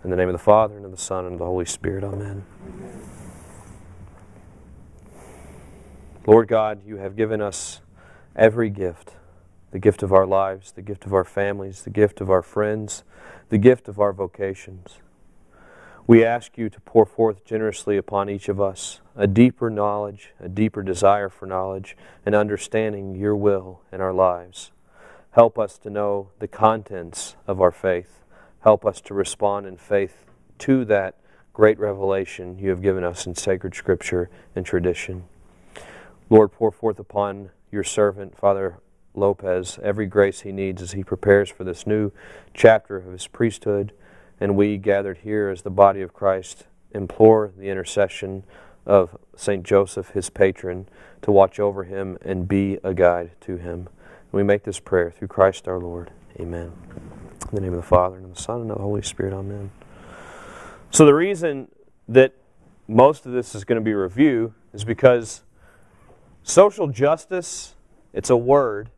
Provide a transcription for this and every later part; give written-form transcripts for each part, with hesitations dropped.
In the name of the Father, and of the Son, and of the Holy Spirit. Amen. Lord God, you have given us every gift. The gift of our lives, the gift of our families, the gift of our friends, the gift of our vocations. We ask you to pour forth generously upon each of us a deeper knowledge, a deeper desire for knowledge, and understanding your will in our lives. Help us to know the contents of our faith. Help us to respond in faith to that great revelation you have given us in sacred Scripture and tradition. Lord, pour forth upon your servant, Father Lopez, every grace he needs as he prepares for this new chapter of his priesthood. And we, gathered here as the body of Christ, implore the intercession of St. Joseph, his patron, to watch over him and be a guide to him. And we make this prayer through Christ our Lord. Amen. In the name of the Father, and of the Son, and of the Holy Spirit. Amen. So the reason that most of this is going to be review is because social justice, it's a word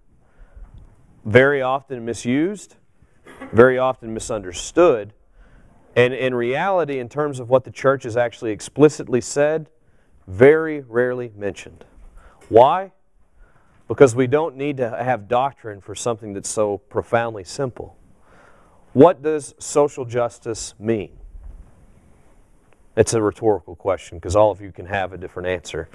very often misused, very often misunderstood, and in reality, in terms of what the church has actually explicitly said, very rarely mentioned. Why? Because we don't need to have doctrine for something that's so profoundly simple. What does social justice mean? It's a rhetorical question because all of you can have a different answer.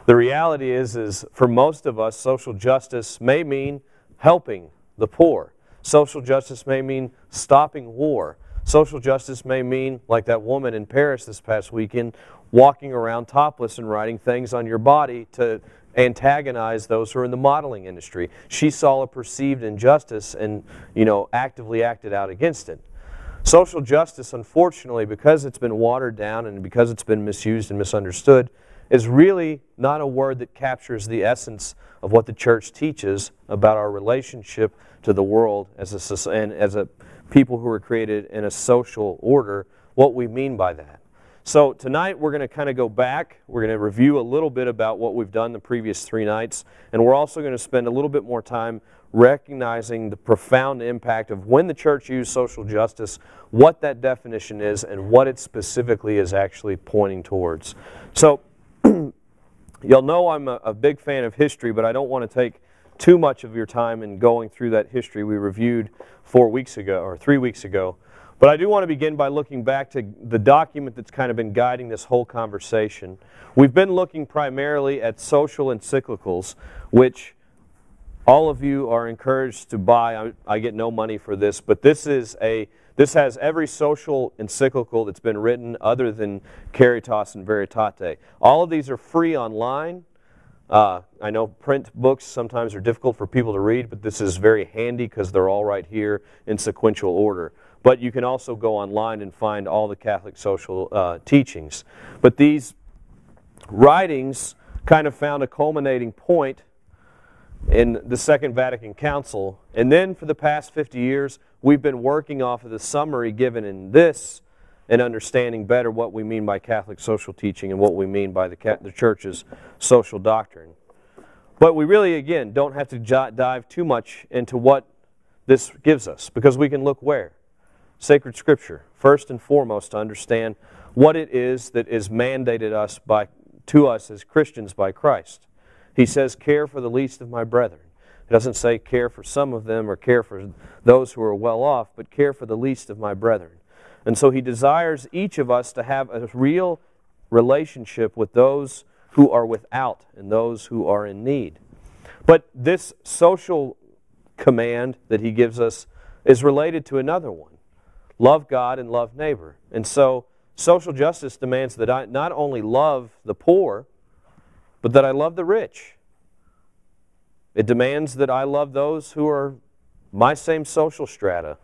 The reality is for most of us, social justice may mean helping the poor. Social justice may mean stopping war. Social justice may mean, like that woman in Paris this past weekend, walking around topless and writing things on your body to antagonize those who are in the modeling industry. She saw a perceived injustice and, actively acted out against it. Social justice, unfortunately, because it's been watered down and because it's been misused and misunderstood, is really not a word that captures the essence of what the church teaches about our relationship to the world as a people who are created in a social order, what we mean by that. So tonight we're going to kind of go back. We're going to review a little bit about what we've done the previous 3 nights, and we're also going to spend a little bit more time recognizing the profound impact of when the church used social justice, what that definition is, and what it specifically is actually pointing towards. So you'll know I'm a big fan of history, but I don't want to take too much of your time in going through that history we reviewed 4 weeks ago, or 3 weeks ago. But I do want to begin by looking back to the document that's kind of been guiding this whole conversation. We've been looking primarily at social encyclicals, which all of you are encouraged to buy. I get no money for this, but this has every social encyclical that's been written other than Caritas and Veritate. All of these are free online. I know print books sometimes are difficult for people to read, but this is very handy because they're all right here in sequential order. But you can also go online and find all the Catholic social teachings. But these writings kind of found a culminating point in the Second Vatican Council. And then for the past 50 years, we've been working off of the summary given in this and understanding better what we mean by Catholic social teaching and what we mean by the Church's social doctrine. But we really, again, don't have to dive too much into what this gives us, because we can look where? Sacred Scripture, first and foremost, to understand what it is that is mandated to us as Christians by Christ. He says, care for the least of my brethren. It doesn't say care for some of them or care for those who are well off, but care for the least of my brethren. And so he desires each of us to have a real relationship with those who are without and those who are in need. But this social command that he gives us is related to another one. Love God and love neighbor. And so social justice demands that I not only love the poor, but that I love the rich. It demands that I love those who are my same social strata,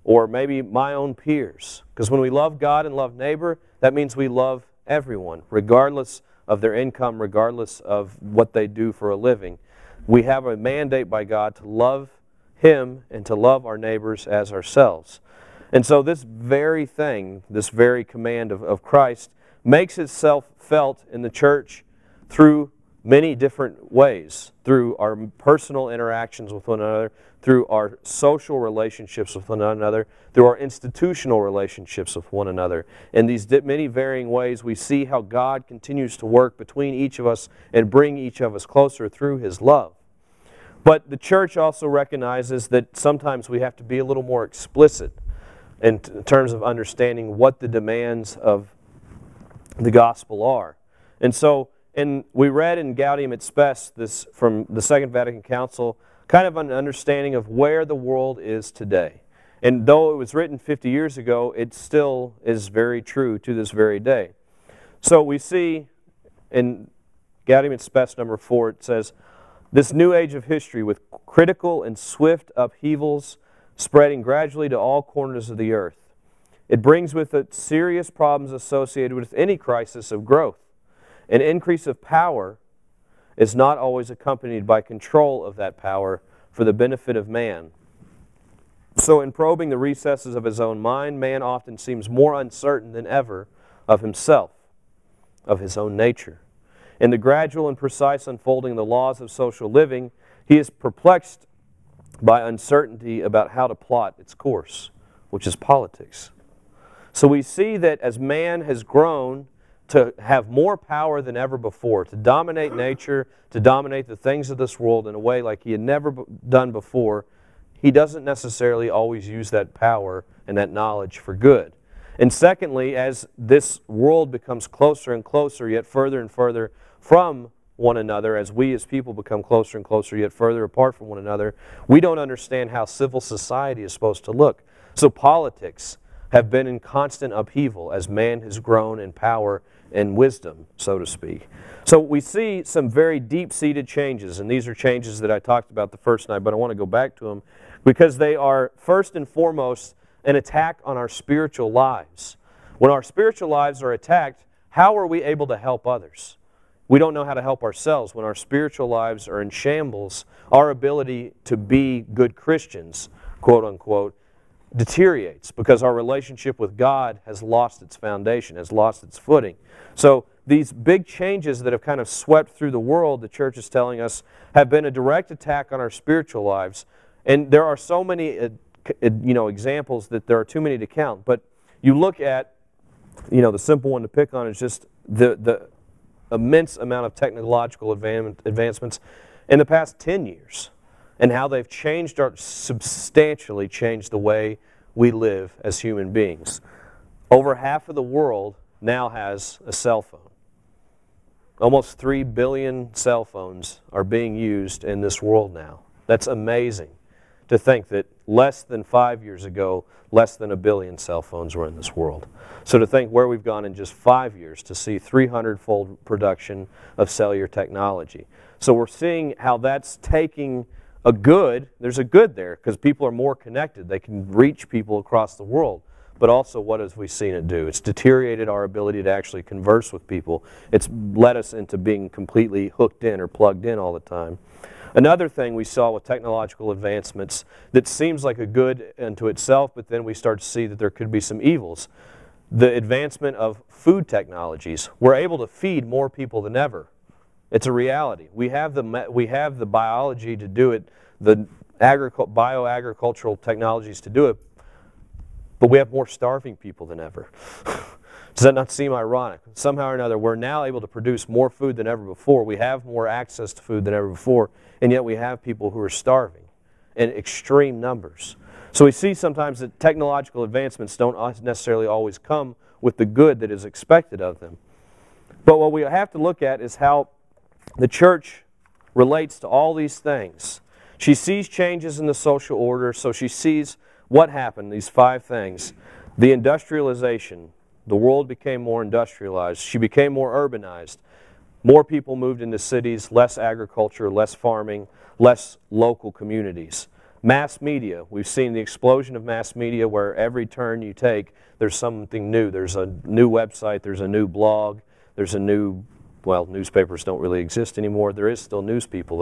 or maybe my own peers. Because when we love God and love neighbor, that means we love everyone, regardless of their income, regardless of what they do for a living. We have a mandate by God to love Him and to love our neighbors as ourselves. And so this very thing, this very command of Christ, makes itself felt in the church through many different ways, through our personal interactions with one another, through our social relationships with one another, through our institutional relationships with one another. In these many varying ways, we see how God continues to work between each of us and bring each of us closer through His love. But the church also recognizes that sometimes we have to be a little more explicit in terms of understanding what the demands of the gospel are. And so, we read in Gaudium et Spes, this from the Second Vatican Council, kind of an understanding of where the world is today. And though it was written 50 years ago, it still is very true to this very day. So we see in Gaudium et Spes number 4, it says, "This new age of history with critical and swift upheavals spreading gradually to all corners of the earth. It brings with it serious problems associated with any crisis of growth. An increase of power is not always accompanied by control of that power for the benefit of man. So in probing the recesses of his own mind, man often seems more uncertain than ever of himself, of his own nature. In the gradual and precise unfolding of the laws of social living, he is perplexed by uncertainty about how to plot its course, which is politics." So we see that as man has grown to have more power than ever before, to dominate nature, to dominate the things of this world in a way like he had never done before, he doesn't necessarily always use that power and that knowledge for good. And secondly, as this world becomes closer and closer, yet further and further from one another, as we as people become closer and closer, yet further apart from one another, we don't understand how civil society is supposed to look. So politics have been in constant upheaval as man has grown in power and wisdom, so to speak. So we see some very deep-seated changes, and these are changes that I talked about the first night, but I want to go back to them because they are first and foremost an attack on our spiritual lives. When our spiritual lives are attacked, how are we able to help others? We don't know how to help ourselves. When our spiritual lives are in shambles, our ability to be good Christians, quote unquote, deteriorates because our relationship with God has lost its foundation, has lost its footing. So these big changes that have kind of swept through the world, the church is telling us, have been a direct attack on our spiritual lives. And there are so many examples that there are too many to count. But you look at, the simple one to pick on is just the immense amount of technological advancements in the past 10 years. And how they've substantially changed the way we live as human beings. Over half of the world now has a cell phone. Almost 3 billion cell phones are being used in this world now. That's amazing to think that less than 5 years ago, less than 1 billion cell phones were in this world. So to think where we've gone in just 5 years to see 300-fold production of cellular technology. So we're seeing how that's taking a good, there's a good there because people are more connected. They can reach people across the world. But also, what have we seen it do? It's deteriorated our ability to actually converse with people. It's led us into being completely hooked in or plugged in all the time. Another thing we saw with technological advancements that seems like a good unto itself, but then we start to see that there could be some evils. The advancement of food technologies. We're able to feed more people than ever. It's a reality. We have the biology to do it, the bioagricultural technologies to do it, but we have more starving people than ever. Does that not seem ironic? Somehow or another, we're now able to produce more food than ever before. We have more access to food than ever before, and yet we have people who are starving in extreme numbers. So we see sometimes that technological advancements don't necessarily always come with the good that is expected of them. But what we have to look at is how the church relates to all these things. She sees changes in the social order, so she sees what happened, these 5 things. The industrialization. The world became more industrialized. She became more urbanized. More people moved into cities, less agriculture, less farming, less local communities. Mass media. We've seen the explosion of mass media where every turn you take, there's something new. There's a new website, there's a new blog, there's a new, well, newspapers don't really exist anymore. There is still news people,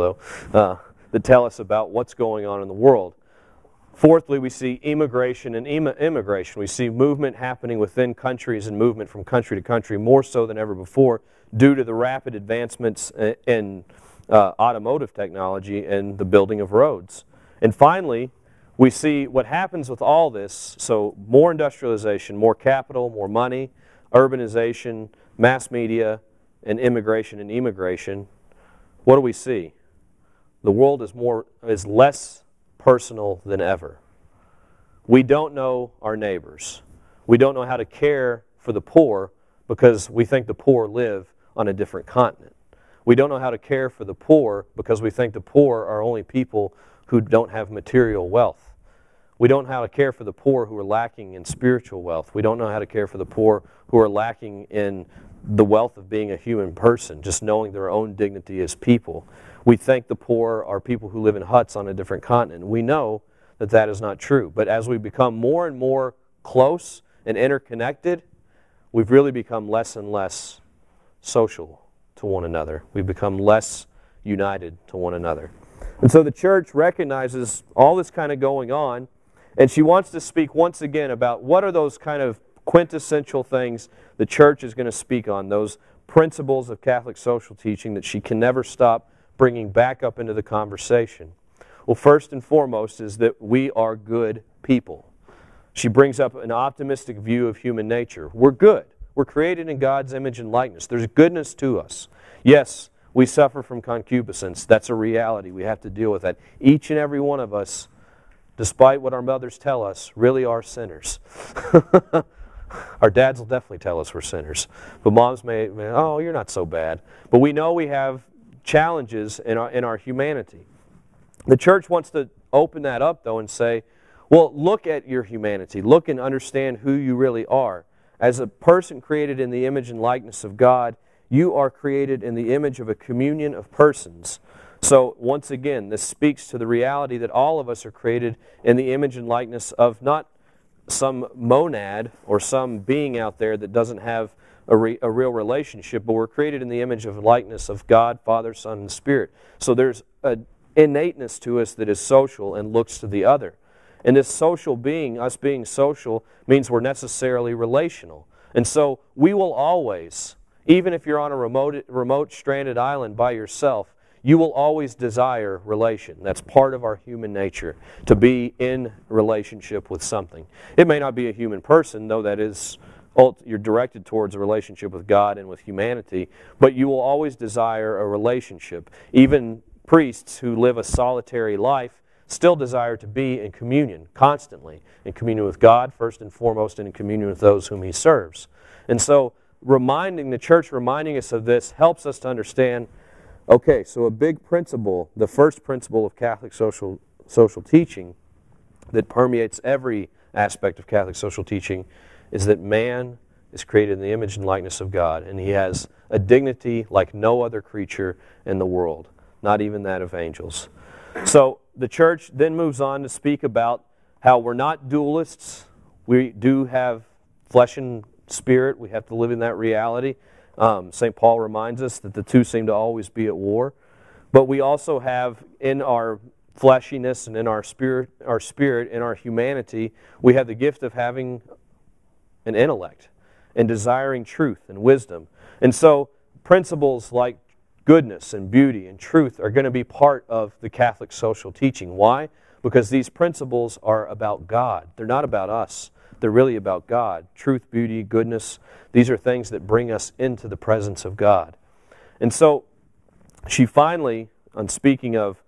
though, that tell us about what's going on in the world. Fourthly, we see immigration and immigration. We see movement happening within countries and movement from country to country more so than ever before due to the rapid advancements in automotive technology and the building of roads. And finally, we see what happens with all this. So more industrialization, more capital, more money, urbanization, mass media, and immigration and immigration. What do we see? The world is less personal than ever. We don't know our neighbors. We don't know how to care for the poor because we think the poor live on a different continent. We don't know how to care for the poor because we think the poor are only people who don't have material wealth. We don't know how to care for the poor who are lacking in spiritual wealth. We don't know how to care for the poor who are lacking in the wealth of being a human person, just knowing their own dignity as people. We think the poor are people who live in huts on a different continent. We know that that is not true. But as we become more and more close and interconnected, we've really become less and less social to one another. We've become less united to one another. And so the church recognizes all this kind of going on, and she wants to speak once again about what are those kind of quintessential things the church is going to speak on, those principles of Catholic social teaching that she can never stop bringing back up into the conversation. Well, first and foremost is that we are good people. She brings up an optimistic view of human nature. We're good. We're created in God's image and likeness. There's goodness to us. Yes, we suffer from concupiscence. That's a reality. We have to deal with that. Each and every one of us, despite what our mothers tell us, really are sinners. Our dads will definitely tell us we're sinners. But moms may, oh, you're not so bad. But we know we have challenges in our humanity. The church wants to open that up, though, and say, well, look at your humanity. Look and understand who you really are. As a person created in the image and likeness of God, you are created in the image of a communion of persons. So, once again, this speaks to the reality that all of us are created in the image and likeness of not some monad or some being out there that doesn't have a real relationship, but we're created in the image of likeness of God, Father, Son, and Spirit. So there's an innateness to us that is social and looks to the other. And this social being, us being social, means we're necessarily relational. And so we will always, even if you're on a remote stranded island by yourself, you will always desire relation. That's part of our human nature, to be in relationship with something. It may not be a human person, though that is, you're directed towards a relationship with God and with humanity, but you will always desire a relationship. Even priests who live a solitary life still desire to be in communion, constantly, in communion with God, first and foremost, and in communion with those whom He serves. And so, the church reminding us of this helps us to understand, okay, so a big principle, the first principle of Catholic social teaching that permeates every aspect of Catholic social teaching is that man is created in the image and likeness of God, and he has a dignity like no other creature in the world, not even that of angels. So the church then moves on to speak about how we're not dualists. We do have flesh and spirit. We have to live in that reality. St. Paul reminds us that the two seem to always be at war. But we also have in our fleshiness and in our spirit, in our humanity, we have the gift of having an intellect and desiring truth and wisdom. And so principles like goodness and beauty and truth are going to be part of the Catholic social teaching. Why? Because these principles are about God. They're not about us. They're really about God. Truth, beauty, goodness, these are things that bring us into the presence of God. And so she finally, on speaking of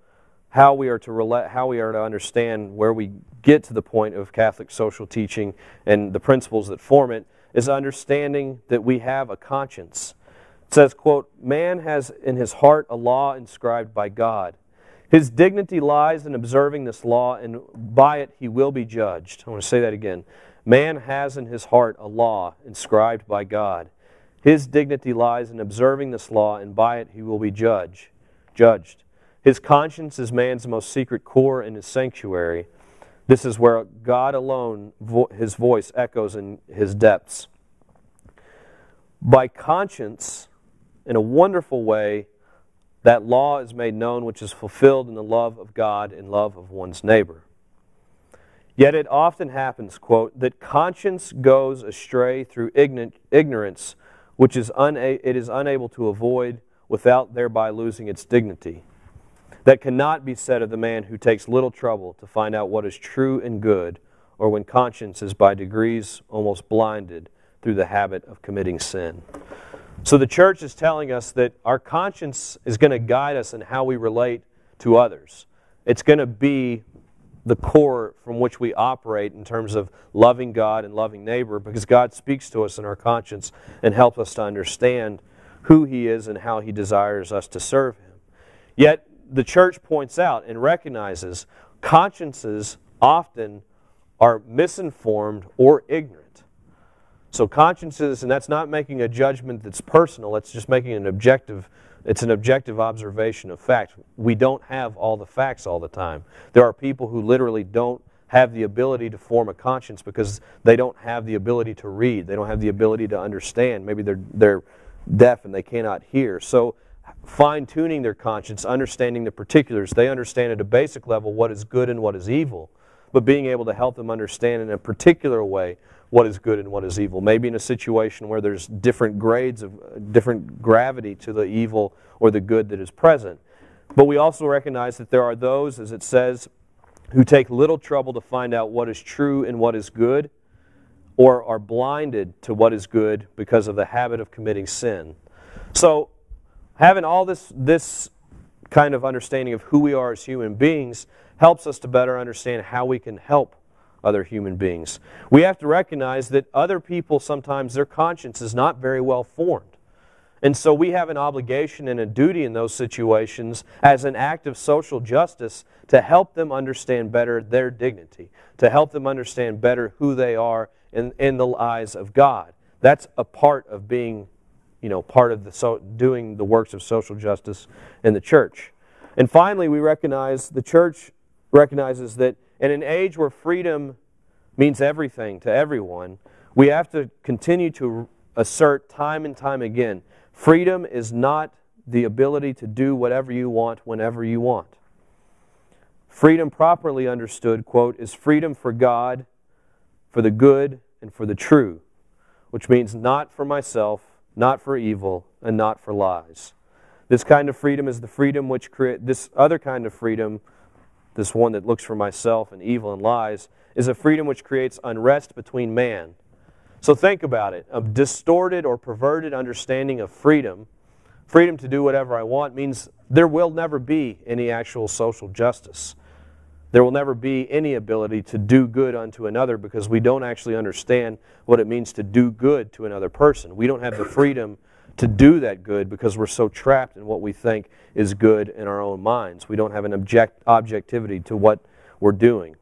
how we are to understand where we get to the point of Catholic social teaching and the principles that form it, is understanding that we have a conscience. It says, quote, "Man has in his heart a law inscribed by God. His dignity lies in observing this law, and by it he will be judged." I want to say that again. Man has in his heart a law inscribed by God. His dignity lies in observing this law, and by it he will be judged. His conscience is man's most secret core in his sanctuary. This is where God alone, his voice echoes in his depths. By conscience, in a wonderful way, that law is made known which is fulfilled in the love of God and love of one's neighbor. Yet it often happens, quote, that conscience goes astray through ignorance, which it is unable to avoid without thereby losing its dignity. That cannot be said of the man who takes little trouble to find out what is true and good, or when conscience is by degrees almost blinded through the habit of committing sin. So the church is telling us that our conscience is going to guide us in how we relate to others. It's going to be the core from which we operate in terms of loving God and loving neighbor, because God speaks to us in our conscience and helps us to understand who He is and how He desires us to serve Him. Yet the church points out and recognizes consciences often are misinformed or ignorant. So consciences, and that's not making a judgment that's personal, it's just making an objective observation of fact. We don't have all the facts all the time. There are people who literally don't have the ability to form a conscience because they don't have the ability to read. They don't have the ability to understand. Maybe they're deaf and they cannot hear. So fine-tuning their conscience, understanding the particulars, they understand at a basic level what is good and what is evil, but being able to help them understand in a particular way what is good and what is evil. Maybe in a situation where there's different grades of different gravity to the evil or the good that is present. But we also recognize that there are those, as it says, who take little trouble to find out what is true and what is good, or are blinded to what is good because of the habit of committing sin. So having all this kind of understanding of who we are as human beings helps us to better understand how we can help other human beings. We have to recognize that other people, sometimes their conscience is not very well formed. And so we have an obligation and a duty in those situations as an act of social justice to help them understand better their dignity, to help them understand better who they are in the eyes of God. That's a part of being, part of doing the works of social justice in the church. And finally, the church recognizes that in an age where freedom means everything to everyone, we have to continue to assert time and time again, freedom is not the ability to do whatever you want whenever you want. Freedom properly understood, quote, is freedom for God, for the good, and for the true, which means not for myself, not for evil, and not for lies. This kind of freedom is the freedom which this other kind of freedom, this one that looks for myself and evil and lies, is a freedom which creates unrest between man. So think about it. A distorted or perverted understanding of freedom to do whatever I want, means there will never be any actual social justice. There will never be any ability to do good unto another because we don't actually understand what it means to do good to another person. We don't have the freedom to do that good because we're so trapped in what we think is good in our own minds. We don't have an objectivity to what we're doing.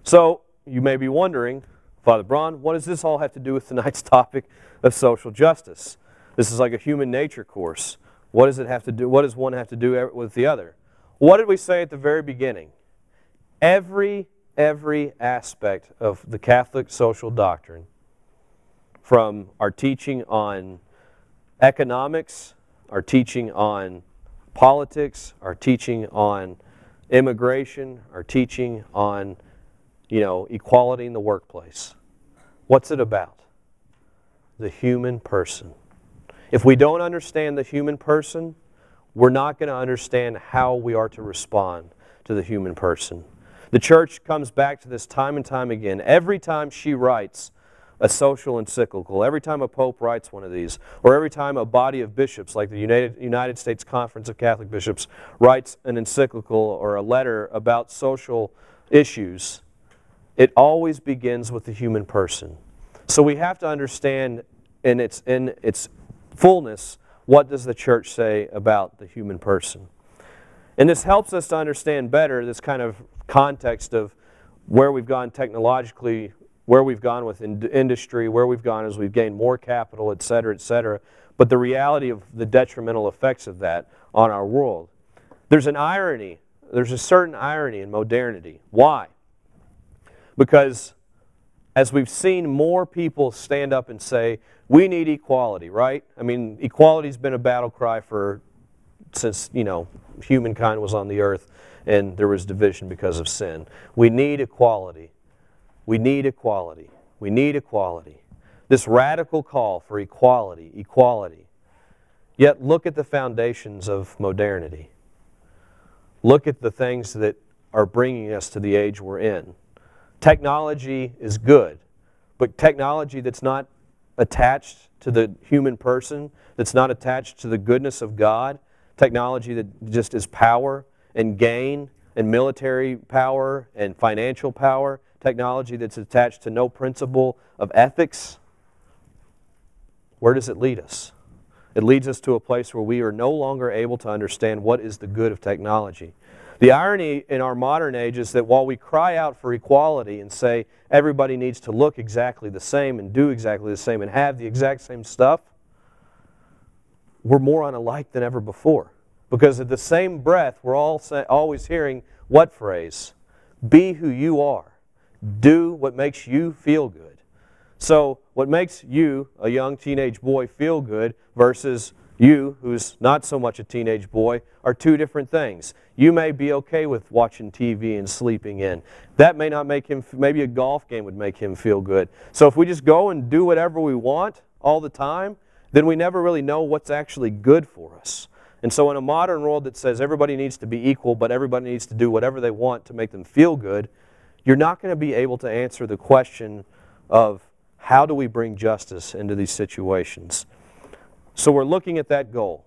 So you may be wondering, Father Braun, what does this all have to do with tonight's topic of social justice? This is like a human nature course. What does it have to do? What does one have to do with the other? What did we say at the very beginning? Every aspect of the Catholic social doctrine, from our teaching on economics, our teaching on politics, our teaching on immigration, our teaching on, equality in the workplace. What's it about? The human person. If we don't understand the human person, we're not going to understand how we are to respond to the human person. The church comes back to this time and time again. Every time she writes a social encyclical, every time a pope writes one of these, or every time a body of bishops, like the United States Conference of Catholic Bishops, writes an encyclical or a letter about social issues, it always begins with the human person. So we have to understand in its fullness, what does the church say about the human person? And this helps us to understand better this kind of context of where we've gone technologically, where we've gone with industry, where we've gone as we've gained more capital, et cetera, but the reality of the detrimental effects of that on our world. There's a certain irony in modernity. Why? Because as we've seen more people stand up and say, we need equality, right? I mean, equality's been a battle cry since, humankind was on the earth. and there was division because of sin. We need equality. We need equality. We need equality. This radical call for equality, equality. Yet look at the foundations of modernity. Look at the things that are bringing us to the age we're in. Technology is good, but technology that's not attached to the human person, that's not attached to the goodness of God, technology that just is power and gain and military power and financial power, technology that's attached to no principle of ethics, where does it lead us? It leads us to a place where we are no longer able to understand what is the good of technology. The irony in our modern age is that while we cry out for equality and say everybody needs to look exactly the same and do exactly the same and have the exact same stuff, we're more unalike than ever before. Because at the same breath, we're always hearing what phrase? Be who you are. Do what makes you feel good. So what makes you, a young teenage boy, feel good versus you, who's not so much a teenage boy, are two different things. You may be okay with watching TV and sleeping in. That may not make him, maybe a golf game would make him feel good. So if we just go and do whatever we want all the time, then we never really know what's actually good for us. And so in a modern world that says everybody needs to be equal, but everybody needs to do whatever they want to make them feel good, you're not going to be able to answer the question of how do we bring justice into these situations. So we're looking at that goal.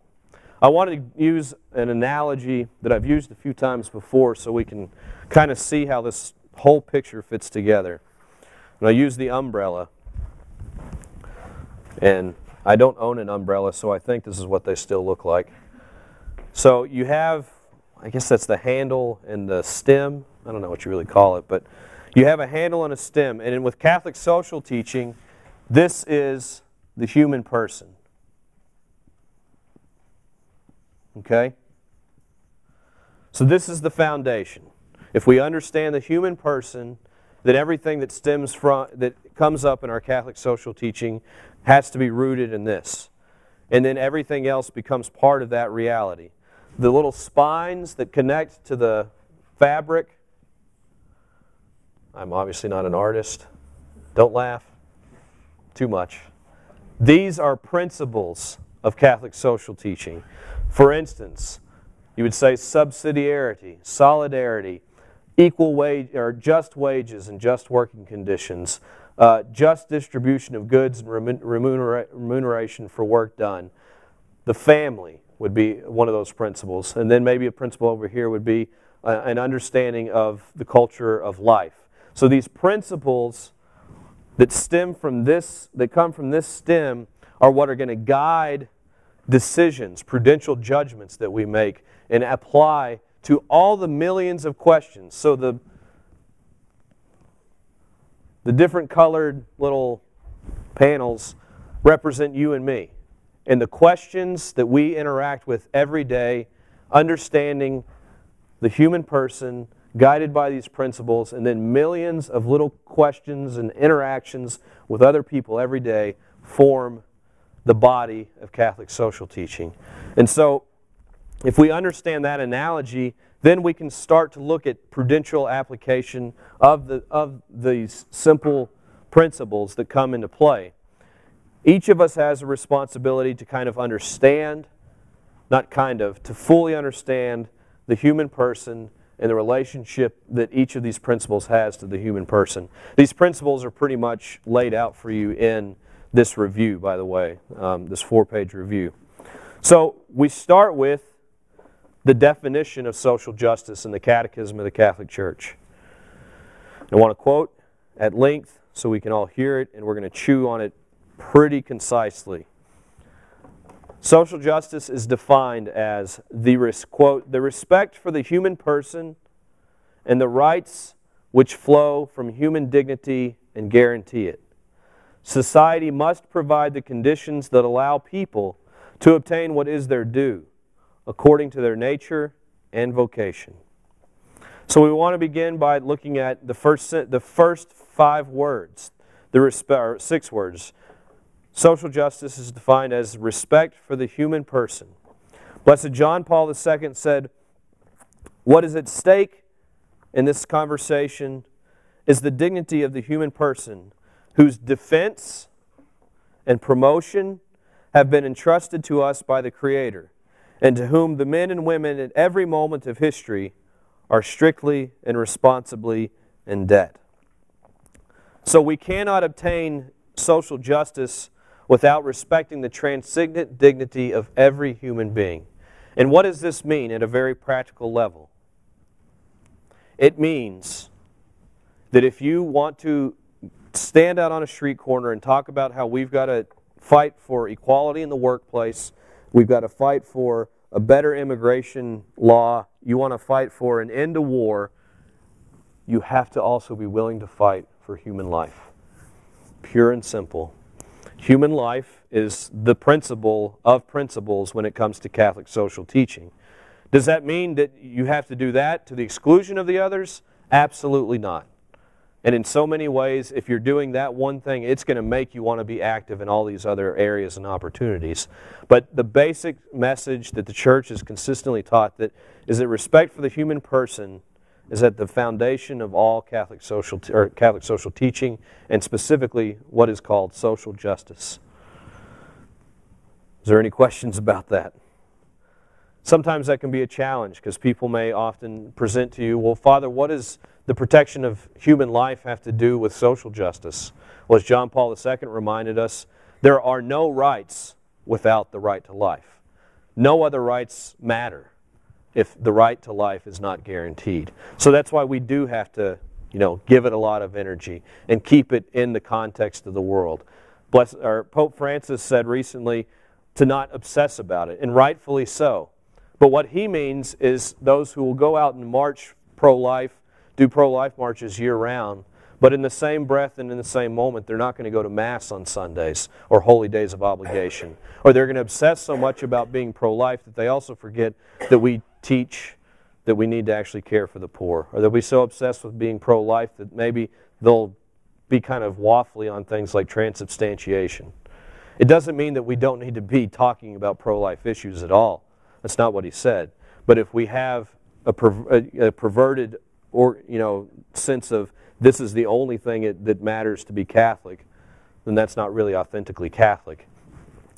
I want to use an analogy that I've used a few times before so we can kind of see how this whole picture fits together. And I use the umbrella. And I don't own an umbrella, so I think this is what they still look like. So you have, I guess that's the handle and the stem. I don't know what you really call it, but you have a handle and a stem. And with Catholic social teaching, this is the human person. Okay? So this is the foundation. If we understand the human person, then everything that stems from, that comes up in our Catholic social teaching has to be rooted in this. And then everything else becomes part of that reality. The little spines that connect to the fabric. I'm obviously not an artist. Don't laugh too much. These are principles of Catholic social teaching. For instance, you would say subsidiarity, solidarity, equal wage or just wages and just working conditions, just distribution of goods and remuneration for work done. The family would be one of those principles. And then maybe a principle over here would be an understanding of the culture of life. So these principles that stem from this, that come from this stem, are what are going to guide decisions, prudential judgments that we make and apply to all the millions of questions. So the different colored little panels represent you and me. And the questions that we interact with every day, understanding the human person, guided by these principles, and then millions of little questions and interactions with other people every day form the body of Catholic social teaching. And so, if we understand that analogy, then we can start to look at prudential application of these simple principles that come into play. Each of us has a responsibility to kind of understand, to fully understand the human person and the relationship that each of these principles has to the human person. These principles are pretty much laid out for you in this review, by the way, this 4-page review. So we start with the definition of social justice in the Catechism of the Catholic Church. I want to quote at length so we can all hear it, and we're going to chew on it pretty concisely. Social justice is defined as quote, the respect for the human person and the rights which flow from human dignity and guarantee it. Society must provide the conditions that allow people to obtain what is their due, according to their nature and vocation. So we want to begin by looking at the first 5 words, or 6 words. Social justice is defined as respect for the human person. Blessed John Paul II said, What is at stake in this conversation is the dignity of the human person whose defense and promotion have been entrusted to us by the Creator, and to whom the men and women at every moment of history are strictly and responsibly in debt. So we cannot obtain social justice without respecting the transcendent dignity of every human being. And what does this mean at a very practical level? It means that if you want to stand out on a street corner and talk about how we've got to fight for equality in the workplace, we've got to fight for a better immigration law, you want to fight for an end to war, you have to also be willing to fight for human life. Pure and simple. Human life is the principle of principles when it comes to Catholic social teaching. Does that mean that you have to do that to the exclusion of the others? Absolutely not. And in so many ways, if you're doing that one thing, it's going to make you want to be active in all these other areas and opportunities. But the basic message that the Church has consistently taught is that respect for the human person is at the foundation of all Catholic social teaching, and specifically what is called social justice. Is there any questions about that? Sometimes that can be a challenge because people may often present to you, well, Father, what does the protection of human life have to do with social justice? Well, as John Paul II reminded us, there are no rights without the right to life. No other rights matter if the right to life is not guaranteed. So that's why we do have to, give it a lot of energy and keep it in the context of the world. Pope Francis said recently to not obsess about it, and rightfully so. But what he means is those who will go out and march pro-life, do pro-life marches year-round, but in the same breath and in the same moment, they're not going to go to Mass on Sundays or holy days of obligation. Or they're going to obsess so much about being pro-life that they also forget that we teach that we need to actually care for the poor. Or they'll be so obsessed with being pro-life that maybe they'll be kind of waffly on things like transubstantiation. It doesn't mean that we don't need to be talking about pro-life issues at all. That's not what he said. But if we have a perverted sense of this is the only thing that matters to be Catholic, then that's not really authentically Catholic.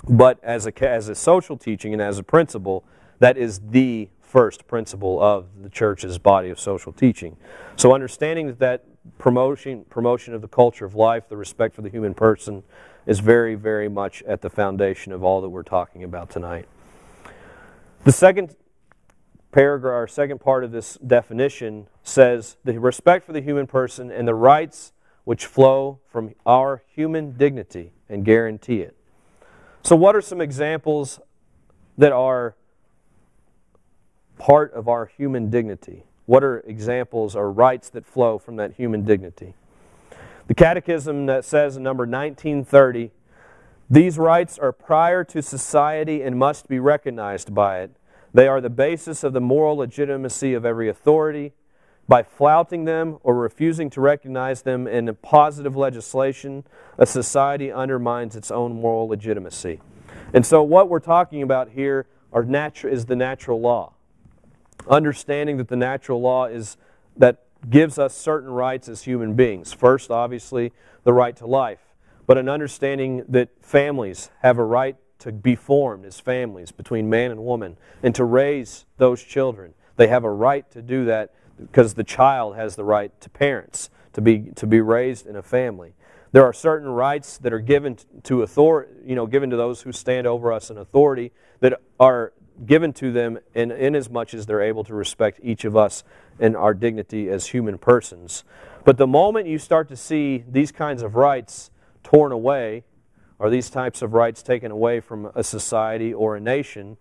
But as a social teaching and as a principle, that is the first principle of the Church's body of social teaching. So understanding that promotion of the culture of life, the respect for the human person, is very, very much at the foundation of all that we're talking about tonight. The second paragraph, or second part of this definition says the respect for the human person and the rights which flow from our human dignity and guarantee it. So what are some examples that are part of our human dignity? What are examples or rights that flow from that human dignity? The Catechism that says in number 1930, these rights are prior to society and must be recognized by it. They are the basis of the moral legitimacy of every authority. By flouting them or refusing to recognize them in a positive legislation, a society undermines its own moral legitimacy. And so what we're talking about here is the natural law. Understanding that the natural law is that gives us certain rights as human beings. First, obviously, the right to life. But an understanding that families have a right to be formed as families between man and woman and to raise those children. They have a right to do that because the child has the right to parents, to be raised in a family. There are certain rights that are given to given to those who stand over us in authority that are given to them in as much as they're able to respect each of us and our dignity as human persons. But the moment you start to see these kinds of rights torn away, or these types of rights taken away from a society or a nation,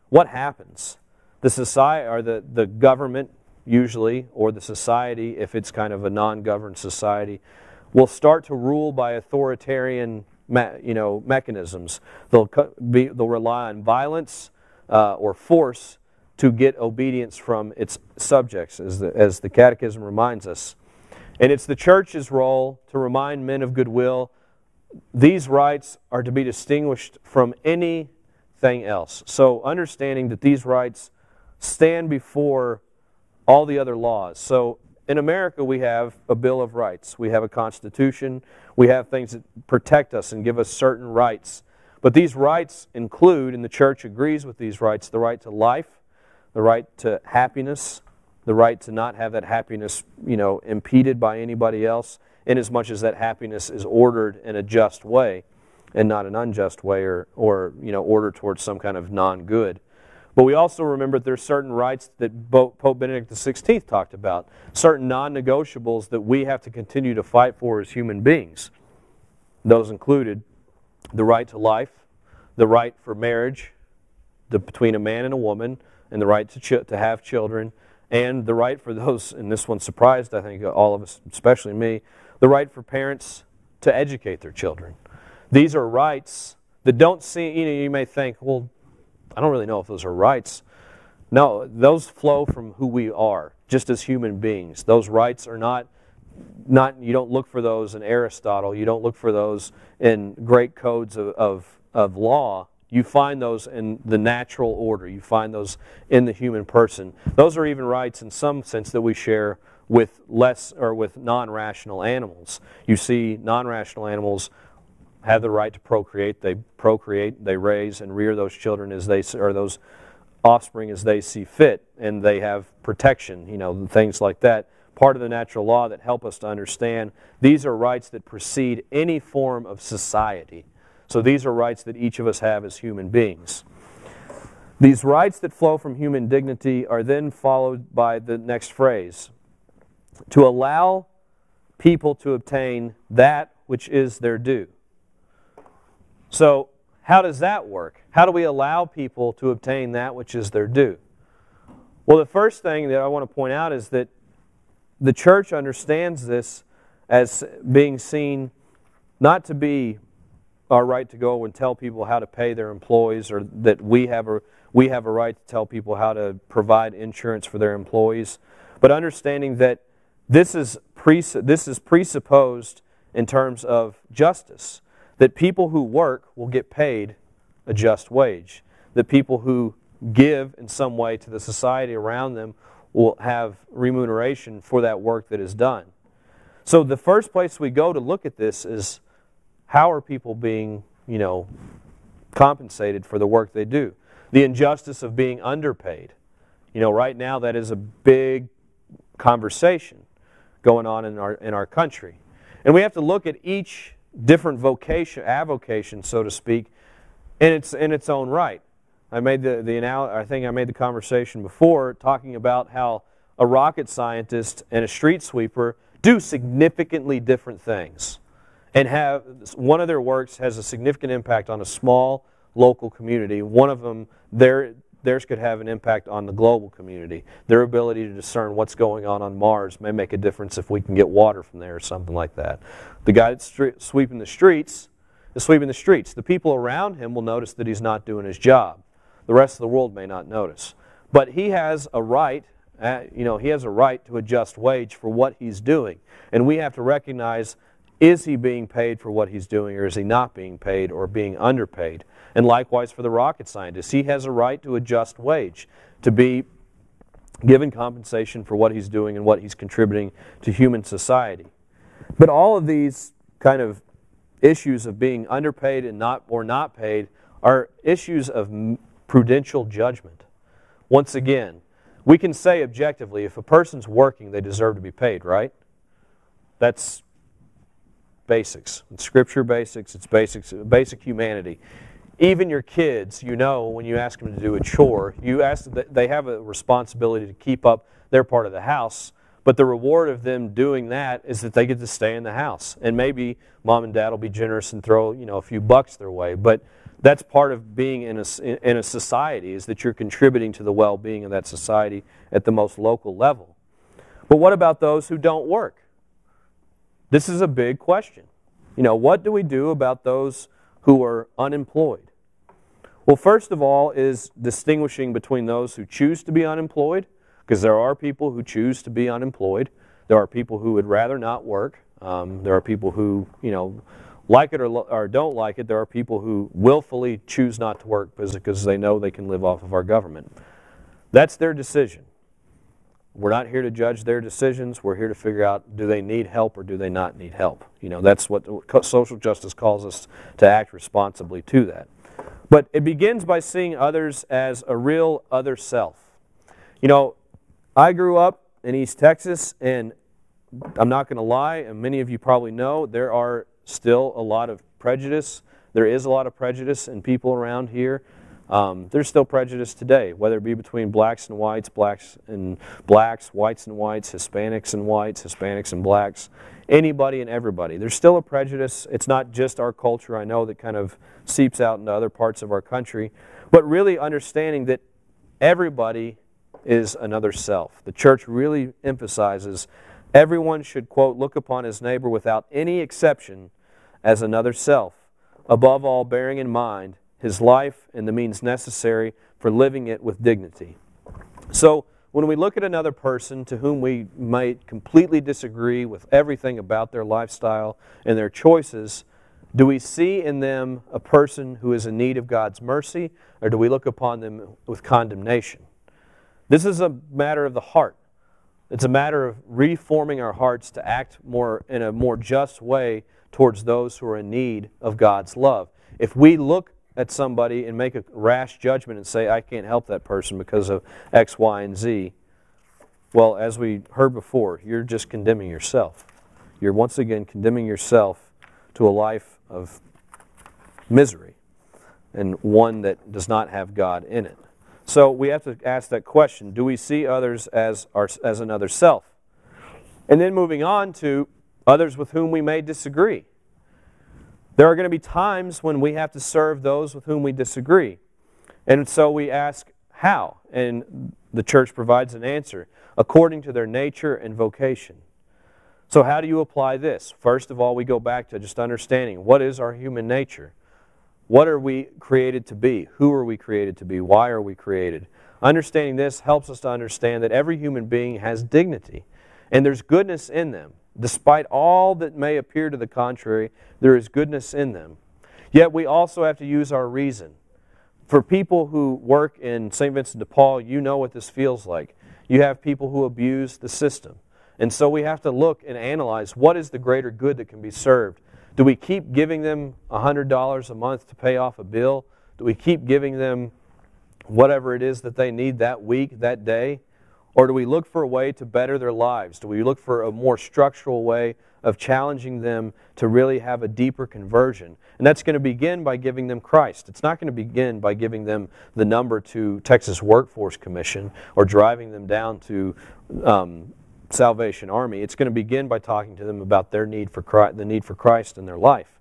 what happens? The society, or the government usually, or the society, if it's kind of a non-governed society, will start to rule by authoritarian mechanisms. They'll rely on violence or force to get obedience from its subjects, as the Catechism reminds us. And it's the Church's role to remind men of goodwill these rights are to be distinguished from anything else. So understanding that these rights stand before all the other laws. So in America, we have a Bill of Rights. We have a Constitution. We have things that protect us and give us certain rights. But these rights include, and the church agrees with these rights, the right to life, the right to happiness, the right to not have that happiness, impeded by anybody else, inasmuch as that happiness is ordered in a just way and not an unjust way or ordered towards some kind of non-good. But we also remember there's certain rights that Pope Benedict XVI talked about, certain non-negotiables that we have to continue to fight for as human beings. Those included the right to life, the right for marriage between a man and a woman, and the right to have children, and the right for those, and this one surprised, I think, all of us, especially me, the right for parents to educate their children. These are rights that don't seem, you may think, well, I don't really know if those are rights. No, those flow from who we are, just as human beings. Those rights are not you don't look for those in Aristotle. You don't look for those in great codes of law. You find those in the natural order. You find those in the human person. Those are even rights in some sense that we share with non-rational animals. You see, non-rational animals have the right to procreate. They raise and rear those children those offspring as they see fit, and they have protection, things like that. Part of the natural law that help us to understand these are rights that precede any form of society. So these are rights that each of us have as human beings. These rights that flow from human dignity are then followed by the next phrase, to allow people to obtain that which is their due. So how does that work? How do we allow people to obtain that which is their due? Well, the first thing that I want to point out is that the church understands this as being seen not to be our right to go and tell people how to pay their employees, or that we have a right to tell people how to provide insurance for their employees, but understanding that this is presupposed in terms of justice, that people who work will get paid a just wage, that people who give in some way to the society around them will have remuneration for that work that is done. So the first place we go to look at this is, how are people being, compensated for the work they do? The injustice of being underpaid. Right now that is a big conversation going on in our country. And we have to look at each different avocation, so to speak, in its own right. I think I made the conversation before talking about how a rocket scientist and a street sweeper do significantly different things, and one of their works has a significant impact on a small local community. One of them, theirs could have an impact on the global community. Their ability to discern what's going on Mars may make a difference if we can get water from there or something like that. The guy that's sweeping the streets is sweeping the streets. The people around him will notice that he's not doing his job. The rest of the world may not notice. But he has a right, to a just wage for what he's doing. And we have to recognize, is he being paid for what he's doing, or is he not being paid or being underpaid? And likewise for the rocket scientist, he has a right to a just wage, to be given compensation for what he's doing and what he's contributing to human society. But all of these kind of issues of being underpaid and not paid are issues of prudential judgment. Once again, we can say objectively, if a person's working, they deserve to be paid, right? That's basics. It's Scripture basics. It's basic humanity. Even your kids, when you ask them to do a chore, they have a responsibility to keep up their part of the house, but the reward of them doing that is that they get to stay in the house. And maybe mom and dad will be generous and throw a few bucks their way, but that's part of being in a society, is that you're contributing to the well-being of that society at the most local level. But what about those who don't work? This is a big question. What do we do about those who are unemployed? Well, first of all is distinguishing between those who choose to be unemployed, because there are people who choose to be unemployed. There are people who would rather not work. There are people who, like it or don't like it. There are people who willfully choose not to work because they know they can live off of our government. That's their decision. We're not here to judge their decisions. We're here to figure out, do they need help or do they not need help? You know, that's what social justice calls us, to act responsibly to that. But it begins by seeing others as a real other self. You know, I grew up in East Texas, and I'm not going to lie, and many of you probably know, there are still a lot of prejudice. There is a lot of prejudice in people around here. There's still prejudice today, whether it be between blacks and whites, whites and whites, Hispanics and whites, Hispanics and blacks, anybody and everybody. There's still a prejudice. It's not just our culture, I know, that kind of seeps out into other parts of our country, but really understanding that everybody is another self. The church really emphasizes everyone should, quote, look upon his neighbor without any exception as another self, above all bearing in mind his life and the means necessary for living it with dignity. So when we look at another person to whom we might completely disagree with everything about their lifestyle and their choices, do we see in them a person who is in need of God's mercy, or do we look upon them with condemnation? This is a matter of the heart. It's a matter of reforming our hearts to act in a more just way towards those who are in need of God's love. If we look at somebody and make a rash judgment and say, I can't help that person because of X, Y, and Z, well, as we heard before, you're just condemning yourself. You're once again condemning yourself to a life of misery, and one that does not have God in it. So we have to ask that question, do we see others as another self? And then moving on to others with whom we may disagree. There are going to be times when we have to serve those with whom we disagree. And so we ask, how? And the church provides an answer, according to their nature and vocation. So how do you apply this? First of all, we go back to just understanding, what is our human nature? What are we created to be? Who are we created to be? Why are we created? Understanding this helps us to understand that every human being has dignity, and there's goodness in them. Despite all that may appear to the contrary, there is goodness in them. Yet we also have to use our reason. For people who work in St. Vincent de Paul, you know what this feels like. You have people who abuse the system. And so we have to look and analyze, what is the greater good that can be served? Do we keep giving them $100 a month to pay off a bill? Do we keep giving them whatever it is that they need that week, that day? Or do we look for a way to better their lives? Do we look for a more structural way of challenging them to really have a deeper conversion? And that's going to begin by giving them Christ. It's not going to begin by giving them the number to Texas Workforce Commission or driving them down to Salvation Army. It's going to begin by talking to them about their need for Christ, the need for Christ in their life.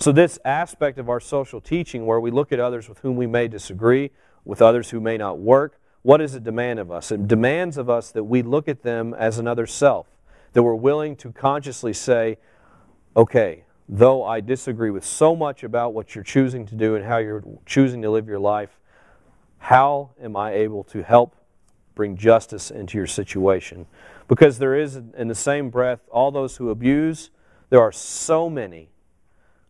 So this aspect of our social teaching, where we look at others with whom we may disagree, with others who may not work, what does it demand of us? It demands of us that we look at them as another self, that we're willing to consciously say, okay, though I disagree with so much about what you're choosing to do and how you're choosing to live your life, how am I able to help bring justice into your situation? Because there is, in the same breath, all those who abuse, there are so many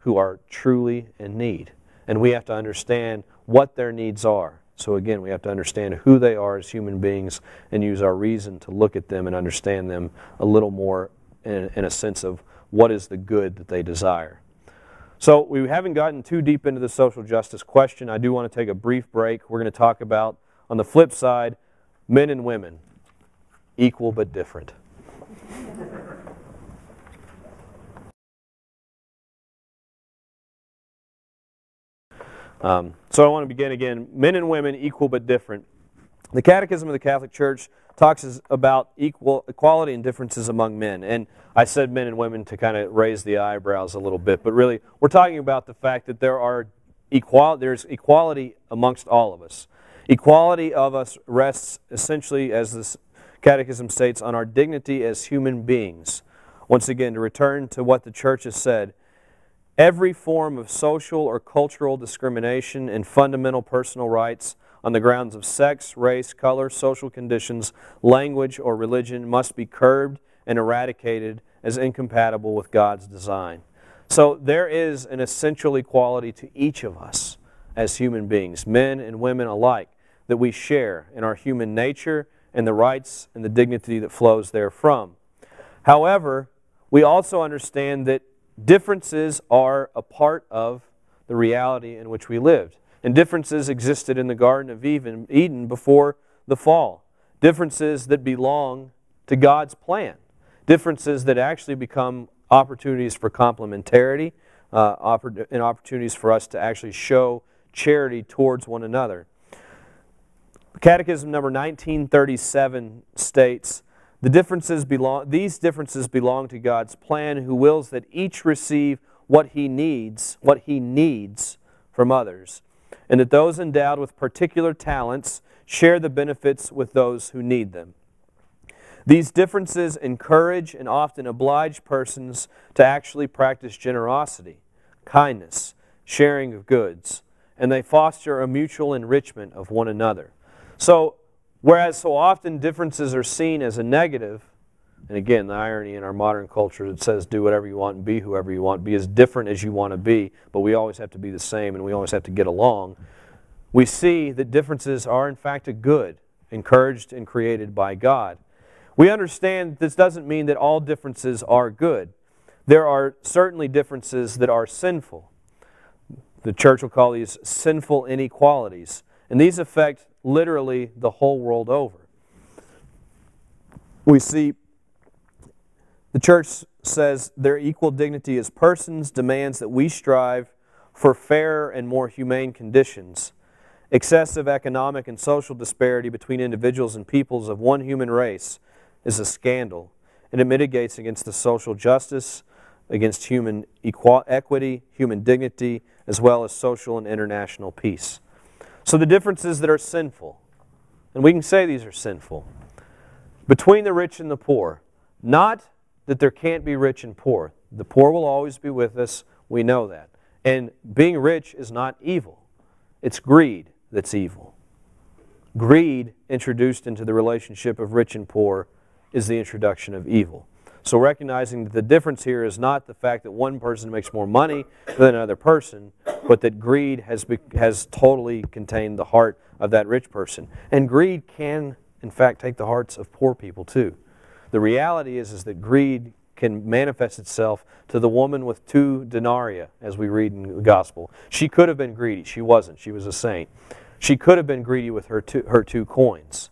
who are truly in need. And we have to understand what their needs are. So again, we have to understand who they are as human beings and use our reason to look at them and understand them a little more in a sense of what is the good that they desire. So we haven't gotten too deep into the social justice question. I do want to take a brief break. We're going to talk about, on the flip side, men and women, equal but different. So I want to begin again, men and women, equal but different. The Catechism of the Catholic Church talks about equality and differences among men. And I said men and women to kind of raise the eyebrows a little bit, but really we're talking about the fact that there's equality amongst all of us. Equality of us rests essentially, as this Catechism states, on our dignity as human beings. Once again, to return to what the Church has said, every form of social or cultural discrimination and fundamental personal rights on the grounds of sex, race, color, social conditions, language, or religion must be curbed and eradicated as incompatible with God's design. So there is an essential equality to each of us as human beings, men and women alike, that we share in our human nature and the rights and the dignity that flows therefrom. However, we also understand that differences are a part of the reality in which we lived. And differences existed in the Garden of Eden before the fall. Differences that belong to God's plan. Differences that actually become opportunities for complementarity and opportunities for us to actually show charity towards one another. Catechism number 1937 states, these differences belong to God's plan, who wills that each receive what he needs from others, and that those endowed with particular talents share the benefits with those who need them. These differences encourage and often oblige persons to actually practice generosity, kindness, sharing of goods, and they foster a mutual enrichment of one another. So, whereas so often differences are seen as a negative, and again, the irony in our modern culture that says do whatever you want and be whoever you want, be as different as you want to be, but we always have to be the same and we always have to get along, we see that differences are in fact a good, encouraged and created by God. We understand this doesn't mean that all differences are good. There are certainly differences that are sinful. The church will call these sinful inequalities, and these affect literally the whole world over. We see the church says their equal dignity as persons demands that we strive for fairer and more humane conditions. Excessive economic and social disparity between individuals and peoples of one human race is a scandal, and it mitigates against the social justice, against human equity, human dignity, as well as social and international peace. So the differences that are sinful, and we can say these are sinful, between the rich and the poor, not that there can't be rich and poor. The poor will always be with us, we know that. And being rich is not evil. It's greed that's evil. Greed introduced into the relationship of rich and poor is the introduction of evil. So recognizing that the difference here is not the fact that one person makes more money than another person, but that greed has totally contained the heart of that rich person. And greed can, in fact, take the hearts of poor people too. The reality is that greed can manifest itself to the woman with 2 denarii, as we read in the Gospel. She could have been greedy. She wasn't. She was a saint. She could have been greedy with her two coins.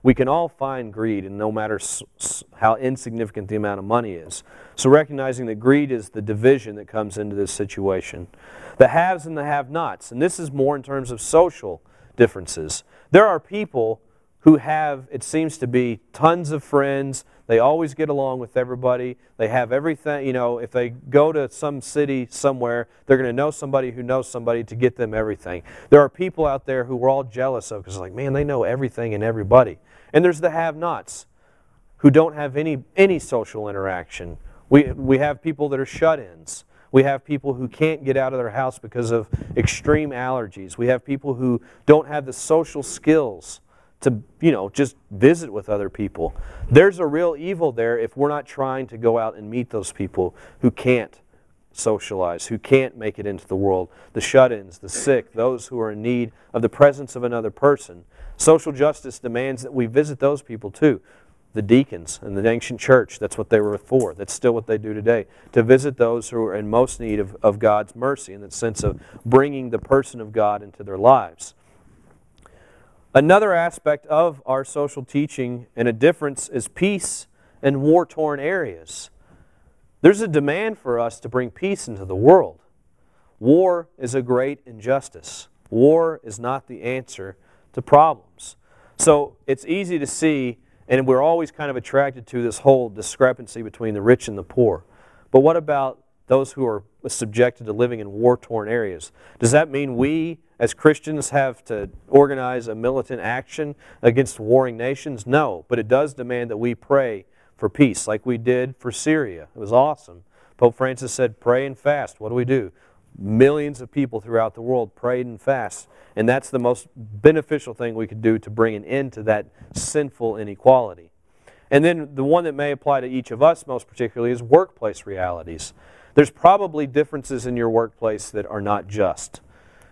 We can all find greed, and no matter how insignificant the amount of money is. So recognizing that greed is the division that comes into this situation. The haves and the have-nots, and this is more in terms of social differences. There are people who have, it seems to be, tons of friends. They always get along with everybody. They have everything. You know, if they go to some city somewhere, they're going to know somebody who knows somebody to get them everything. There are people out there who we're all jealous of because, like, man, they know everything and everybody. And there's the have-nots who don't have any social interaction. We have people that are shut-ins. We have people who can't get out of their house because of extreme allergies. We have people who don't have the social skills to, just visit with other people. There's a real evil there if we're not trying to go out and meet those people who can't socialize, who can't make it into the world, the shut-ins, the sick, those who are in need of the presence of another person. Social justice demands that we visit those people too. The deacons in the ancient church, that's what they were for. That's still what they do today. To visit those who are in most need of God's mercy, in the sense of bringing the person of God into their lives. Another aspect of our social teaching and a difference is peace in war-torn areas. There's a demand for us to bring peace into the world. War is a great injustice. War is not the answer to problems. So it's easy to see, and we're always kind of attracted to this whole discrepancy between the rich and the poor. But what about those who are subjected to living in war-torn areas? Does that mean we, as Christians, have to organize a militant action against warring nations? No, but it does demand that we pray for peace, like we did for Syria. It was awesome. Pope Francis said, pray and fast. What do? Millions of people throughout the world prayed and fast. And that's the most beneficial thing we could do to bring an end to that sinful inequality. And then the one that may apply to each of us most particularly is workplace realities. There's probably differences in your workplace that are not just.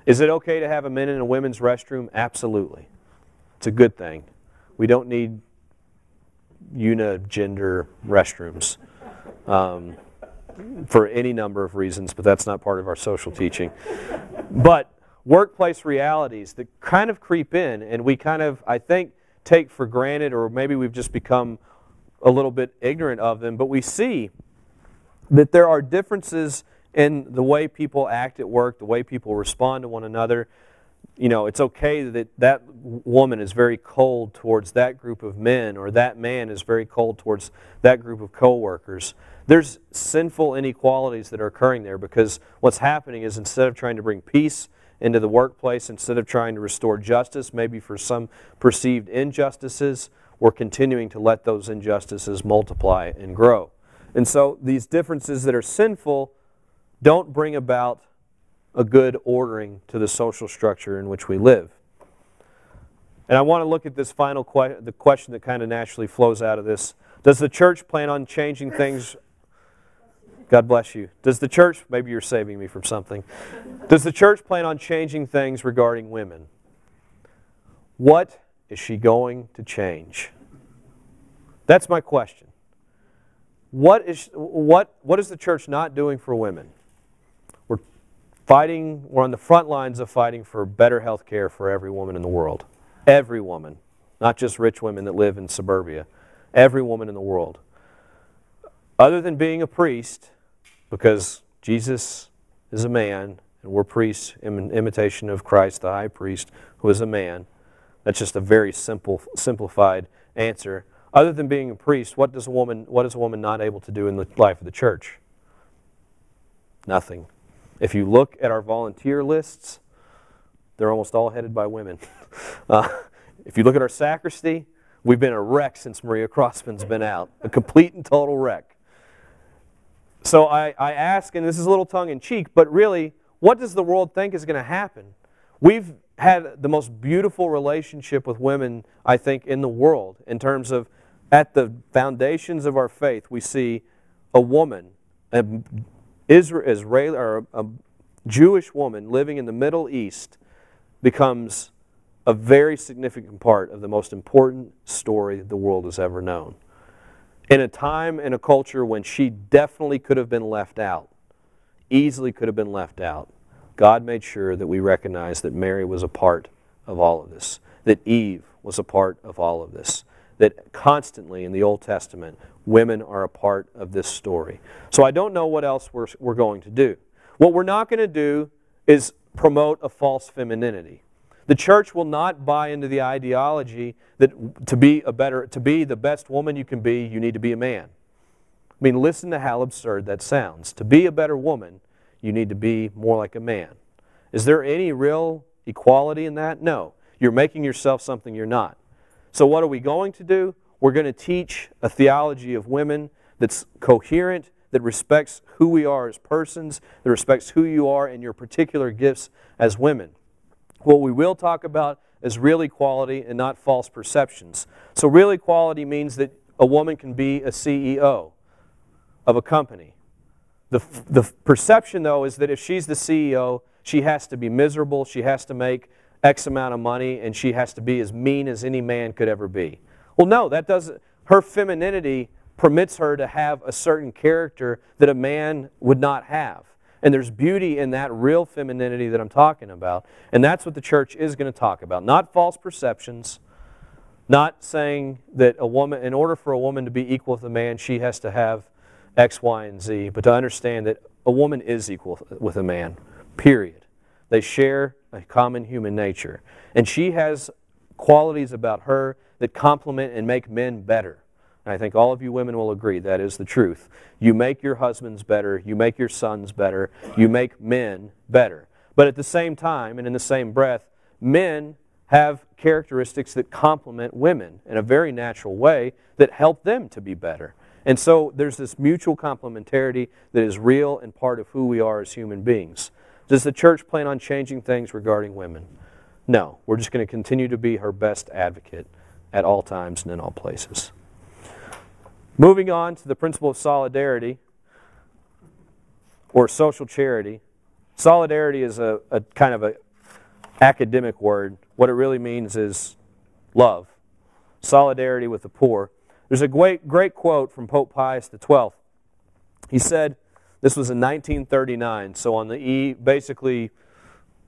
Is it okay to have a men and a women's restroom? Absolutely. It's a good thing. We don't need unigender restrooms for any number of reasons, but that's not part of our social teaching. But workplace realities that kind of creep in, and we kind of, I think, take for granted, or maybe we've just become a little bit ignorant of them, but we see that there are differences in the way people act at work, the way people respond to one another. You know, it's okay that that woman is very cold towards that group of men, or that man is very cold towards that group of coworkers. There's sinful inequalities that are occurring there, because what's happening is, instead of trying to bring peace into the workplace, instead of trying to restore justice, maybe for some perceived injustices, we're continuing to let those injustices multiply and grow. And so these differences that are sinful don't bring about a good ordering to the social structure in which we live. And I want to look at this final the question that kind of naturally flows out of this. Does the church plan on changing things? God bless you. Does the church, maybe you're saving me from something. Does the church plan on changing things regarding women? What is she going to change? That's my question. What is the church not doing for women? We're on the front lines of fighting for better health care for every woman in the world. Every woman. Not just rich women that live in suburbia. Every woman in the world. Other than being a priest, because Jesus is a man, and we're priests in imitation of Christ, the high priest, who is a man. That's just a very simplified answer. Other than being a priest, what is a woman not able to do in the life of the church? Nothing. If you look at our volunteer lists, they're almost all headed by women. If you look at our sacristy, we've been a wreck since Maria Crossman's been out. A complete and total wreck. So I ask, and this is a little tongue-in-cheek, but really, what does the world think is going to happen? We've had the most beautiful relationship with women, I think, in the world, in terms of, at the foundations of our faith, we see a woman, a Jewish woman living in the Middle East, becomes a very significant part of the most important story the world has ever known. In a time and a culture when she definitely could have been left out, easily could have been left out, God made sure that we recognize that Mary was a part of all of this, that Eve was a part of all of this, that constantly in the Old Testament, women are a part of this story. So I don't know what else we're going to do. What we're not going to do is promote a false femininity. The church will not buy into the ideology that to be the best woman you can be, you need to be a man. I mean, listen to how absurd that sounds. To be a better woman, you need to be more like a man. Is there any real equality in that? No. You're making yourself something you're not. So what are we going to do? We're going to teach a theology of women that's coherent, that respects who we are as persons, that respects who you are and your particular gifts as women. What we will talk about is real equality and not false perceptions. So real equality means that a woman can be a CEO of a company. The perception, though, is that if she's the CEO, she has to be miserable, she has to make X amount of money, and she has to be as mean as any man could ever be. Well, no, that doesn't. Her femininity permits her to have a certain character that a man would not have. And there's beauty in that real femininity that I'm talking about. And that's what the church is going to talk about. Not false perceptions, not saying that a woman, in order for a woman to be equal with a man, she has to have X, Y, and Z, but to understand that a woman is equal with a man, period. They share a common human nature. And she has qualities about her that complement and make men better. And I think all of you women will agree that is the truth. You make your husbands better, you make your sons better, you make men better. But at the same time, and in the same breath, men have characteristics that complement women in a very natural way that help them to be better. And so there's this mutual complementarity that is real and part of who we are as human beings. Does the church plan on changing things regarding women? No. We're just going to continue to be her best advocate at all times and in all places. Moving on to the principle of solidarity, or social charity. Solidarity is a kind of an academic word. What it really means is love. solidarity with the poor. There's a great quote from Pope Pius XII. He said, this was in 1939, so on the basically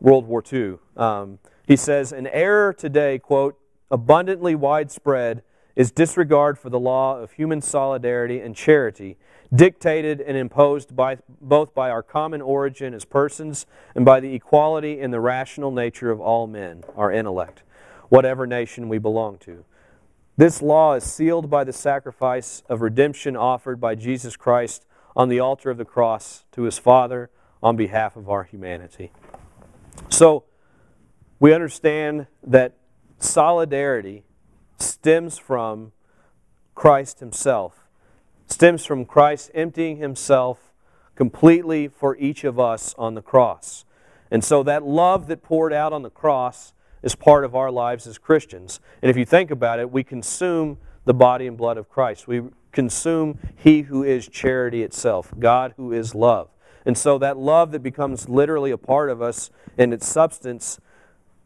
World War II. He says, an error today, quote, abundantly widespread is disregard for the law of human solidarity and charity, dictated and imposed both by our common origin as persons and by the equality in the rational nature of all men, our intellect, whatever nation we belong to. This law is sealed by the sacrifice of redemption offered by Jesus Christ on the altar of the cross to His Father on behalf of our humanity. So, we understand that solidarity stems from Christ Himself, stems from Christ emptying Himself completely for each of us on the cross. And so that love that poured out on the cross is part of our lives as Christians. And if you think about it, we consume the body and blood of Christ. We consume He who is charity itself, God who is love. And so that love that becomes literally a part of us in its substance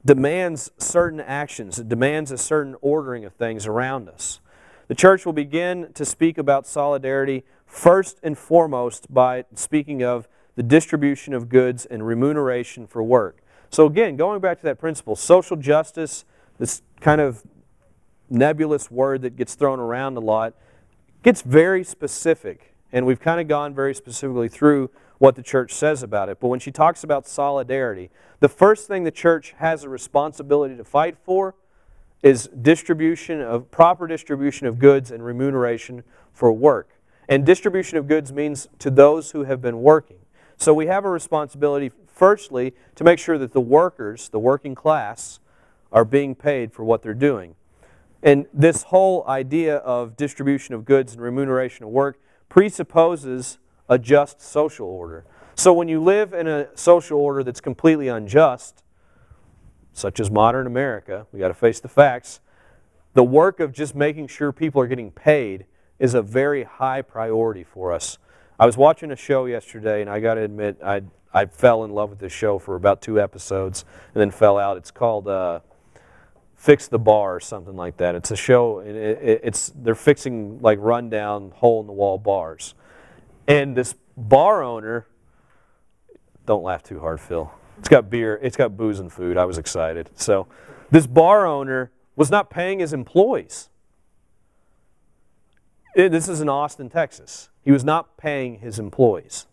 demands certain actions. It demands a certain ordering of things around us. The church will begin to speak about solidarity first and foremost by speaking of the distribution of goods and remuneration for work. So again, going back to that principle, social justice, this kind of nebulous word that gets thrown around a lot, gets very specific. And we've kind of gone very specifically through what the church says about it. But when she talks about solidarity, the first thing the church has a responsibility to fight for is proper distribution of goods and remuneration for work. And distribution of goods means to those who have been working. So we have a responsibility, firstly, to make sure that the workers, the working class, are being paid for what they're doing. And this whole idea of distribution of goods and remuneration of work presupposes a just social order. So when you live in a social order that's completely unjust, such as modern America, we got to face the facts, the work of just making sure people are getting paid is a very high priority for us. I was watching a show yesterday, and I got to admit, I fell in love with this show for about 2 episodes and then fell out. It's called Fix the Bar or something like that. It's a show, and they're fixing like rundown, hole-in-the-wall bars. And this bar owner, don't laugh too hard, Phil. It's got beer, it's got booze and food. I was excited. So this bar owner was not paying his employees. This is in Austin, Texas. He was not paying his employees.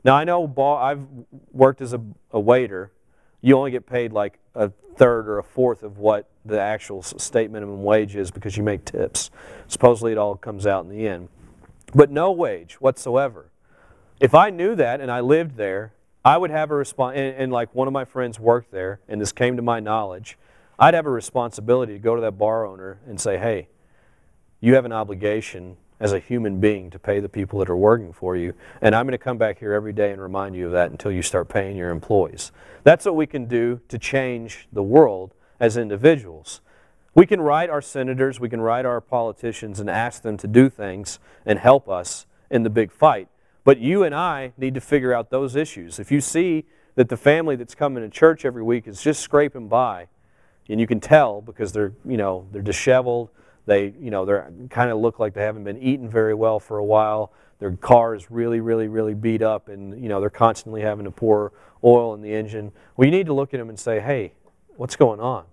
Now I know I've worked as a waiter. You only get paid like a third or a fourth of what the actual state minimum wage is because you make tips. Supposedly it all comes out in the end. But no wage whatsoever. If I knew that and I lived there, I would have a response, and like one of my friends worked there, and this came to my knowledge, I'd have a responsibility to go to that bar owner and say, hey, you have an obligation as a human being to pay the people that are working for you, and I'm going to come back here every day and remind you of that until you start paying your employees. That's what we can do to change the world as individuals. We can write our senators, we can write our politicians and ask them to do things and help us in the big fight. But you and I need to figure out those issues. If you see that the family that's coming to church every week is just scraping by, and you can tell because they're disheveled, they kind of look like they haven't been eating very well for a while. Their car is really, really, really beat up, and they're constantly having to pour oil in the engine. Well, you need to look at them and say, hey, what's going on?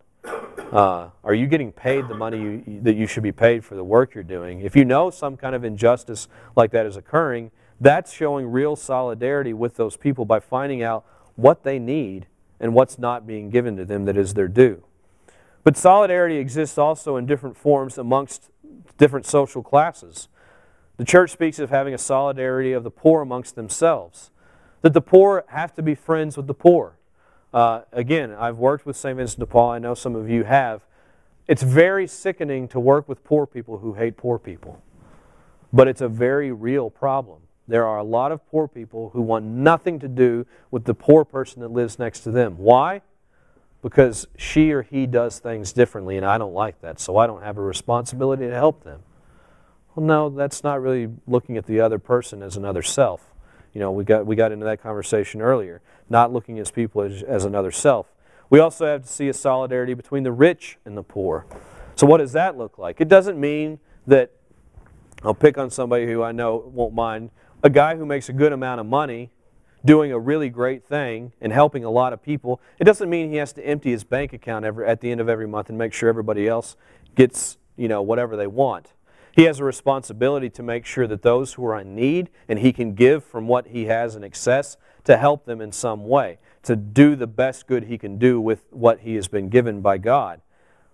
Are you getting paid the money that you should be paid for the work you're doing? If you know some kind of injustice like that is occurring, that's showing real solidarity with those people by finding out what they need and what's not being given to them that is their due. But solidarity exists also in different forms amongst different social classes. The church speaks of having a solidarity of the poor amongst themselves, that the poor have to be friends with the poor. Again, I've worked with St. Vincent de Paul. I know some of you have. It's very sickening to work with poor people who hate poor people. But it's a very real problem. There are a lot of poor people who want nothing to do with the poor person that lives next to them. Why? Because she or he does things differently, and I don't like that, so I don't have a responsibility to help them. Well, no, that's not really looking at the other person as another self. We got into that conversation earlier, not looking at people as another self. We also have to see a solidarity between the rich and the poor. So what does that look like? It doesn't mean that, I'll pick on somebody who I know won't mind, a guy who makes a good amount of money doing a really great thing and helping a lot of people. It doesn't mean he has to empty his bank account at the end of every month and make sure everybody else gets, whatever they want. He has a responsibility to make sure that those who are in need, and he can give from what he has in excess, to help them in some way, to do the best good he can do with what he has been given by God.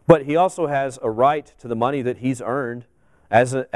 But he also has a right to the money that he's earned as an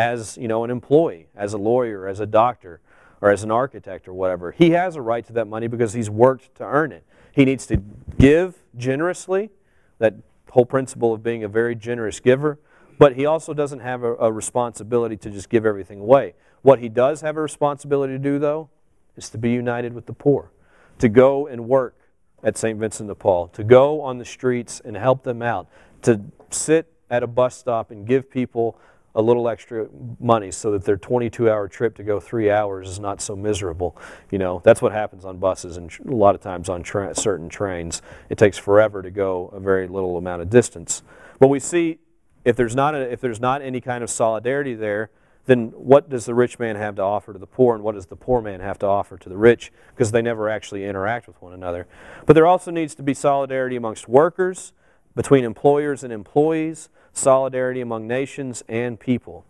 employee, as a lawyer, as a doctor, or as an architect or whatever. He has a right to that money because he's worked to earn it. He needs to give generously, that whole principle of being a very generous giver, but he also doesn't have a responsibility to just give everything away. What he does have a responsibility to do, though, is to be united with the poor, to go and work at St. Vincent de Paul, to go on the streets and help them out, to sit at a bus stop and give people a little extra money so that their 22-hour trip to go 3 hours is not so miserable. That's what happens on buses and a lot of times on certain trains. It takes forever to go a very little amount of distance. But we see if there's not any kind of solidarity there, then what does the rich man have to offer to the poor, and what does the poor man have to offer to the rich? Because they never actually interact with one another. But there also needs to be solidarity amongst workers, between employers and employees, solidarity among nations and people.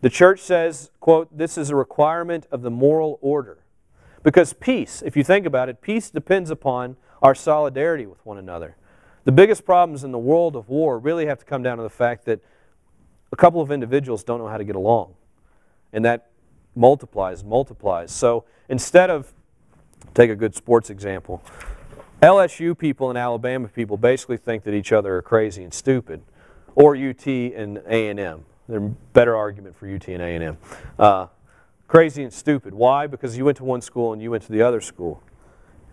The church says, quote, this is a requirement of the moral order. Because peace, if you think about it, peace depends upon our solidarity with one another. The biggest problems in the world of war really have to come down to the fact that a couple of individuals don't know how to get along. And that multiplies and multiplies. So instead of, take a good sports example, LSU people and Alabama people basically think that each other are crazy and stupid. Or UT and A&M. There's a better argument for UT and A&M. Crazy and stupid. Why? Because you went to one school and you went to the other school.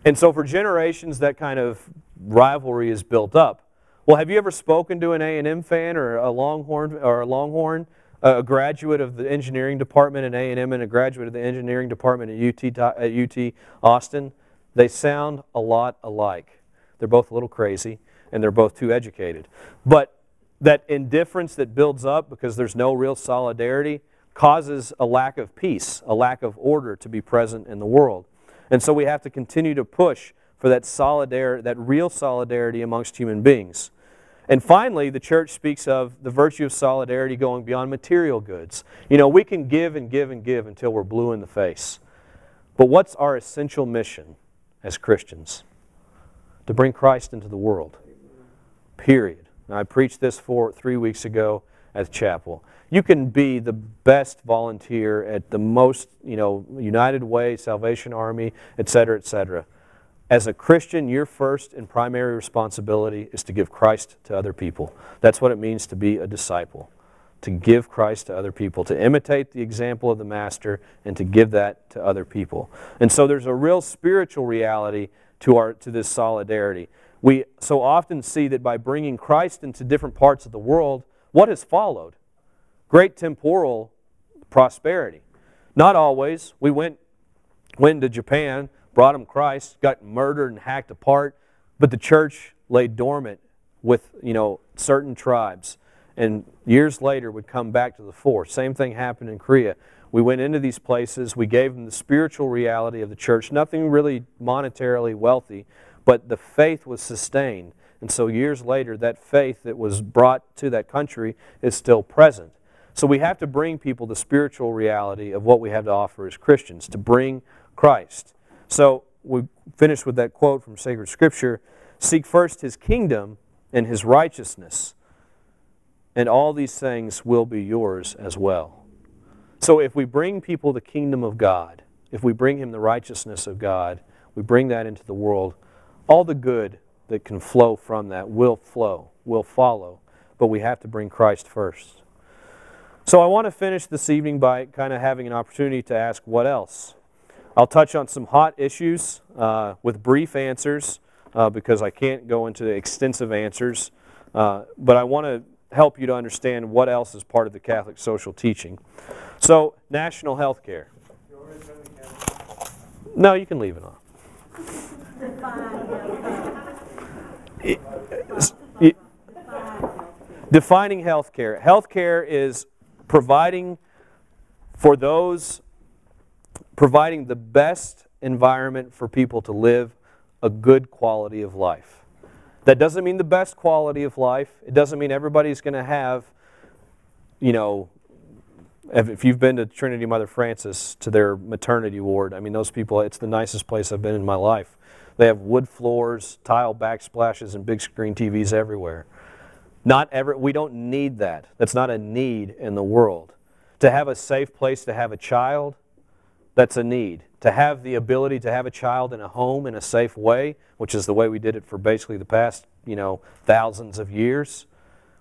And so for generations that kind of rivalry is built up. Well, have you ever spoken to an A&M fan or a Longhorn, a graduate of the engineering department at A&M and a graduate of the engineering department at UT Austin? They sound a lot alike. They're both a little crazy and they're both too educated. But that indifference that builds up because there's no real solidarity causes a lack of peace, a lack of order to be present in the world. And so we have to continue to push for that solidarity, that real solidarity amongst human beings. And finally, the church speaks of the virtue of solidarity going beyond material goods. We can give and give and give until we're blue in the face. But what's our essential mission as Christians? To bring Christ into the world. Period. Now, I preached this 3 weeks ago at chapel. You can be the best volunteer at the most, United Way, Salvation Army, etc., etc. As a Christian, your first and primary responsibility is to give Christ to other people. That's what it means to be a disciple. To give Christ to other people, to imitate the example of the Master, and to give that to other people. And so there's a real spiritual reality to this solidarity. We so often see that by bringing Christ into different parts of the world, what has followed? Great temporal prosperity. Not always. We went to Japan, brought them Christ, got murdered and hacked apart, but the church lay dormant with certain tribes, and years later would come back to the fore. Same thing happened in Korea. We went into these places, we gave them the spiritual reality of the church, nothing really monetarily wealthy, but the faith was sustained. And so years later, that faith that was brought to that country is still present. So we have to bring people the spiritual reality of what we have to offer as Christians, to bring Christ. So we finish with that quote from Sacred Scripture, "Seek first His kingdom and His righteousness, and all these things will be yours as well." So if we bring people the kingdom of God, if we bring Him the righteousness of God, we bring that into the world, all the good that can flow from that will follow, but we have to bring Christ first. So I want to finish this evening by kind of having an opportunity to ask what else. I'll touch on some hot issues with brief answers because I can't go into extensive answers, but I want to help you to understand what else is part of the Catholic social teaching. So, national health care. No, you can leave it on. Defining healthcare. Healthcare is providing for those, providing the best environment for people to live a good quality of life. That doesn't mean the best quality of life. It doesn't mean everybody's going to have, you know, if you've been to Trinity Mother Francis, to their maternity ward, I mean, those people, it's the nicest place I've been in my life. They have wood floors, tile backsplashes, and big screen TVs everywhere. We don't need that. That's not a need in the world. To have a safe place to have a child, that's a need. To have the ability to have a child in a home in a safe way, which is the way we did it for basically the past, thousands of years,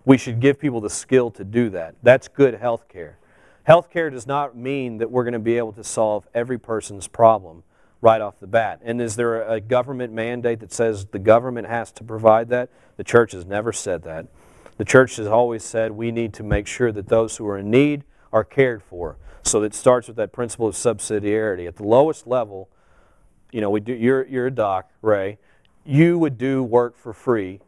we should give people the skill to do that. That's good health care. Health care does not mean that we're going to be able to solve every person's problem right off the bat. And is there a government mandate that says the government has to provide that? The church has never said that. The church has always said we need to make sure that those who are in need are cared for. So it starts with that principle of subsidiarity. At the lowest level, you're a doc, Ray. You would do work for free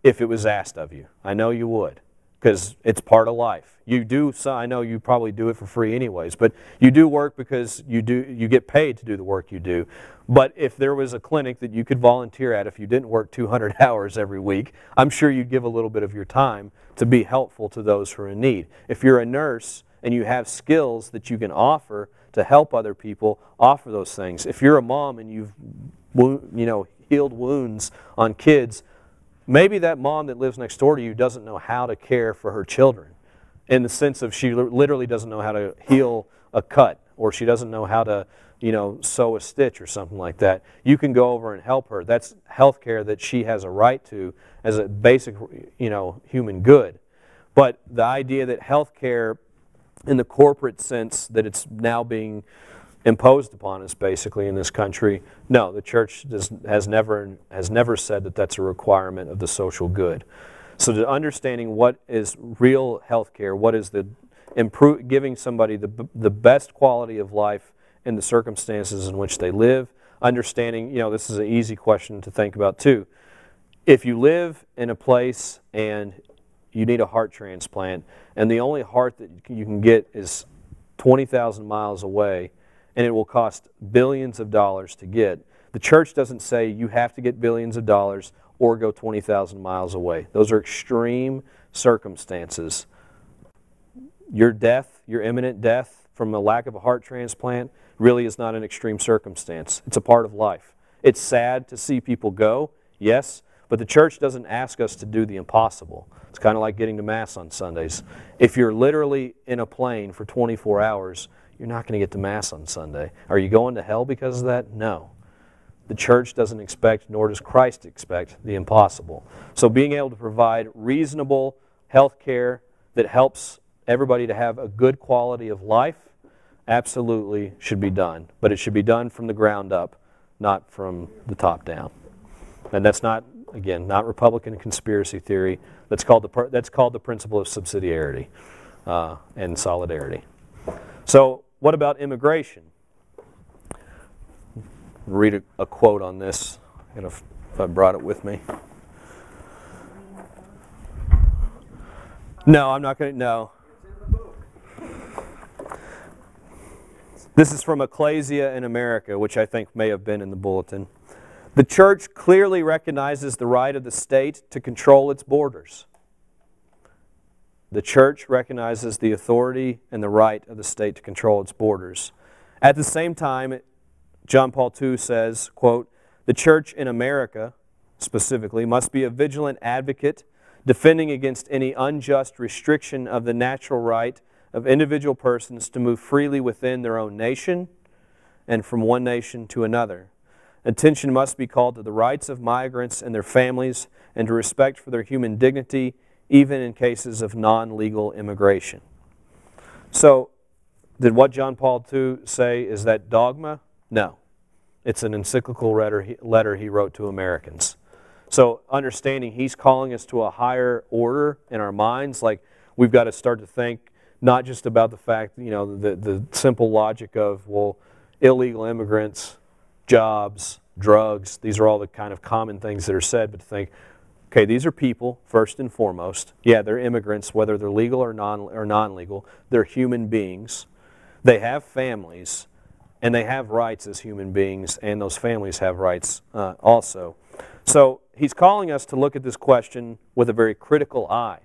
if it was asked of you. I know you would, because it's part of life. You do. So I know you probably do it for free anyways, but you do work because you get paid to do the work you do. But if there was a clinic that you could volunteer at, if you didn't work 200 hours every week, I'm sure you'd give a little bit of your time to be helpful to those who are in need. If you're a nurse and you have skills that you can offer to help other people, offer those things. If you're a mom and you've healed wounds on kids, maybe that mom that lives next door to you doesn't know how to care for her children, in the sense of she literally doesn't know how to heal a cut, or she doesn't know how to sew a stitch or something like that. You can go over and help her. That's health care that she has a right to as a basic human good. But the idea that health care in the corporate sense that it's now being imposed upon us basically in this country, no, the church has never said that that's a requirement of the social good. So to understanding what is real health care, what is giving somebody the best quality of life in the circumstances in which they live, understanding, this is an easy question to think about too. If you live in a place and you need a heart transplant, and the only heart that you can get is 20,000 miles away, and it will cost billions of dollars to get, the church doesn't say you have to get billions of dollars or go 20,000 miles away. Those are extreme circumstances. Your death, your imminent death from a lack of a heart transplant, really is not an extreme circumstance. It's a part of life. It's sad to see people go, yes, but the church doesn't ask us to do the impossible. It's kind of like getting to Mass on Sundays. If you're literally in a plane for 24 hours, you're not going to get to Mass on Sunday. Are you going to hell because of that? No. The church doesn't expect, nor does Christ expect, the impossible. So being able to provide reasonable health care that helps everybody to have a good quality of life absolutely should be done. But it should be done from the ground up, not from the top down. And that's not, again, not Republican conspiracy theory. That's called the principle of subsidiarity and solidarity. So what about immigration? I'll read a quote on this, if I brought it with me. No, I'm not going to, no. This is from Ecclesia in America, which I think may have been in the bulletin. The church clearly recognizes the right of the state to control its borders. The church recognizes the authority and the right of the state to control its borders. At the same time, John Paul II says, quote, the church in America, specifically, must be a vigilant advocate, defending against any unjust restriction of the natural right of individual persons to move freely within their own nation and from one nation to another. Attention must be called to the rights of migrants and their families and to respect for their human dignity, even in cases of non-legal immigration. So, did what John Paul II say, is that dogma? No. It's an encyclical letter he wrote to Americans. So, understanding he's calling us to a higher order in our minds, like we've got to start to think not just about the fact, the simple logic of, well, illegal immigrants, jobs, drugs, these are all the kind of common things that are said, but to think, Okay, these are people, first and foremost. Yeah, they're immigrants, whether they're legal or non-legal. They're human beings. They have families, and they have rights as human beings, and those families have rights also. So he's calling us to look at this question with a very critical eye.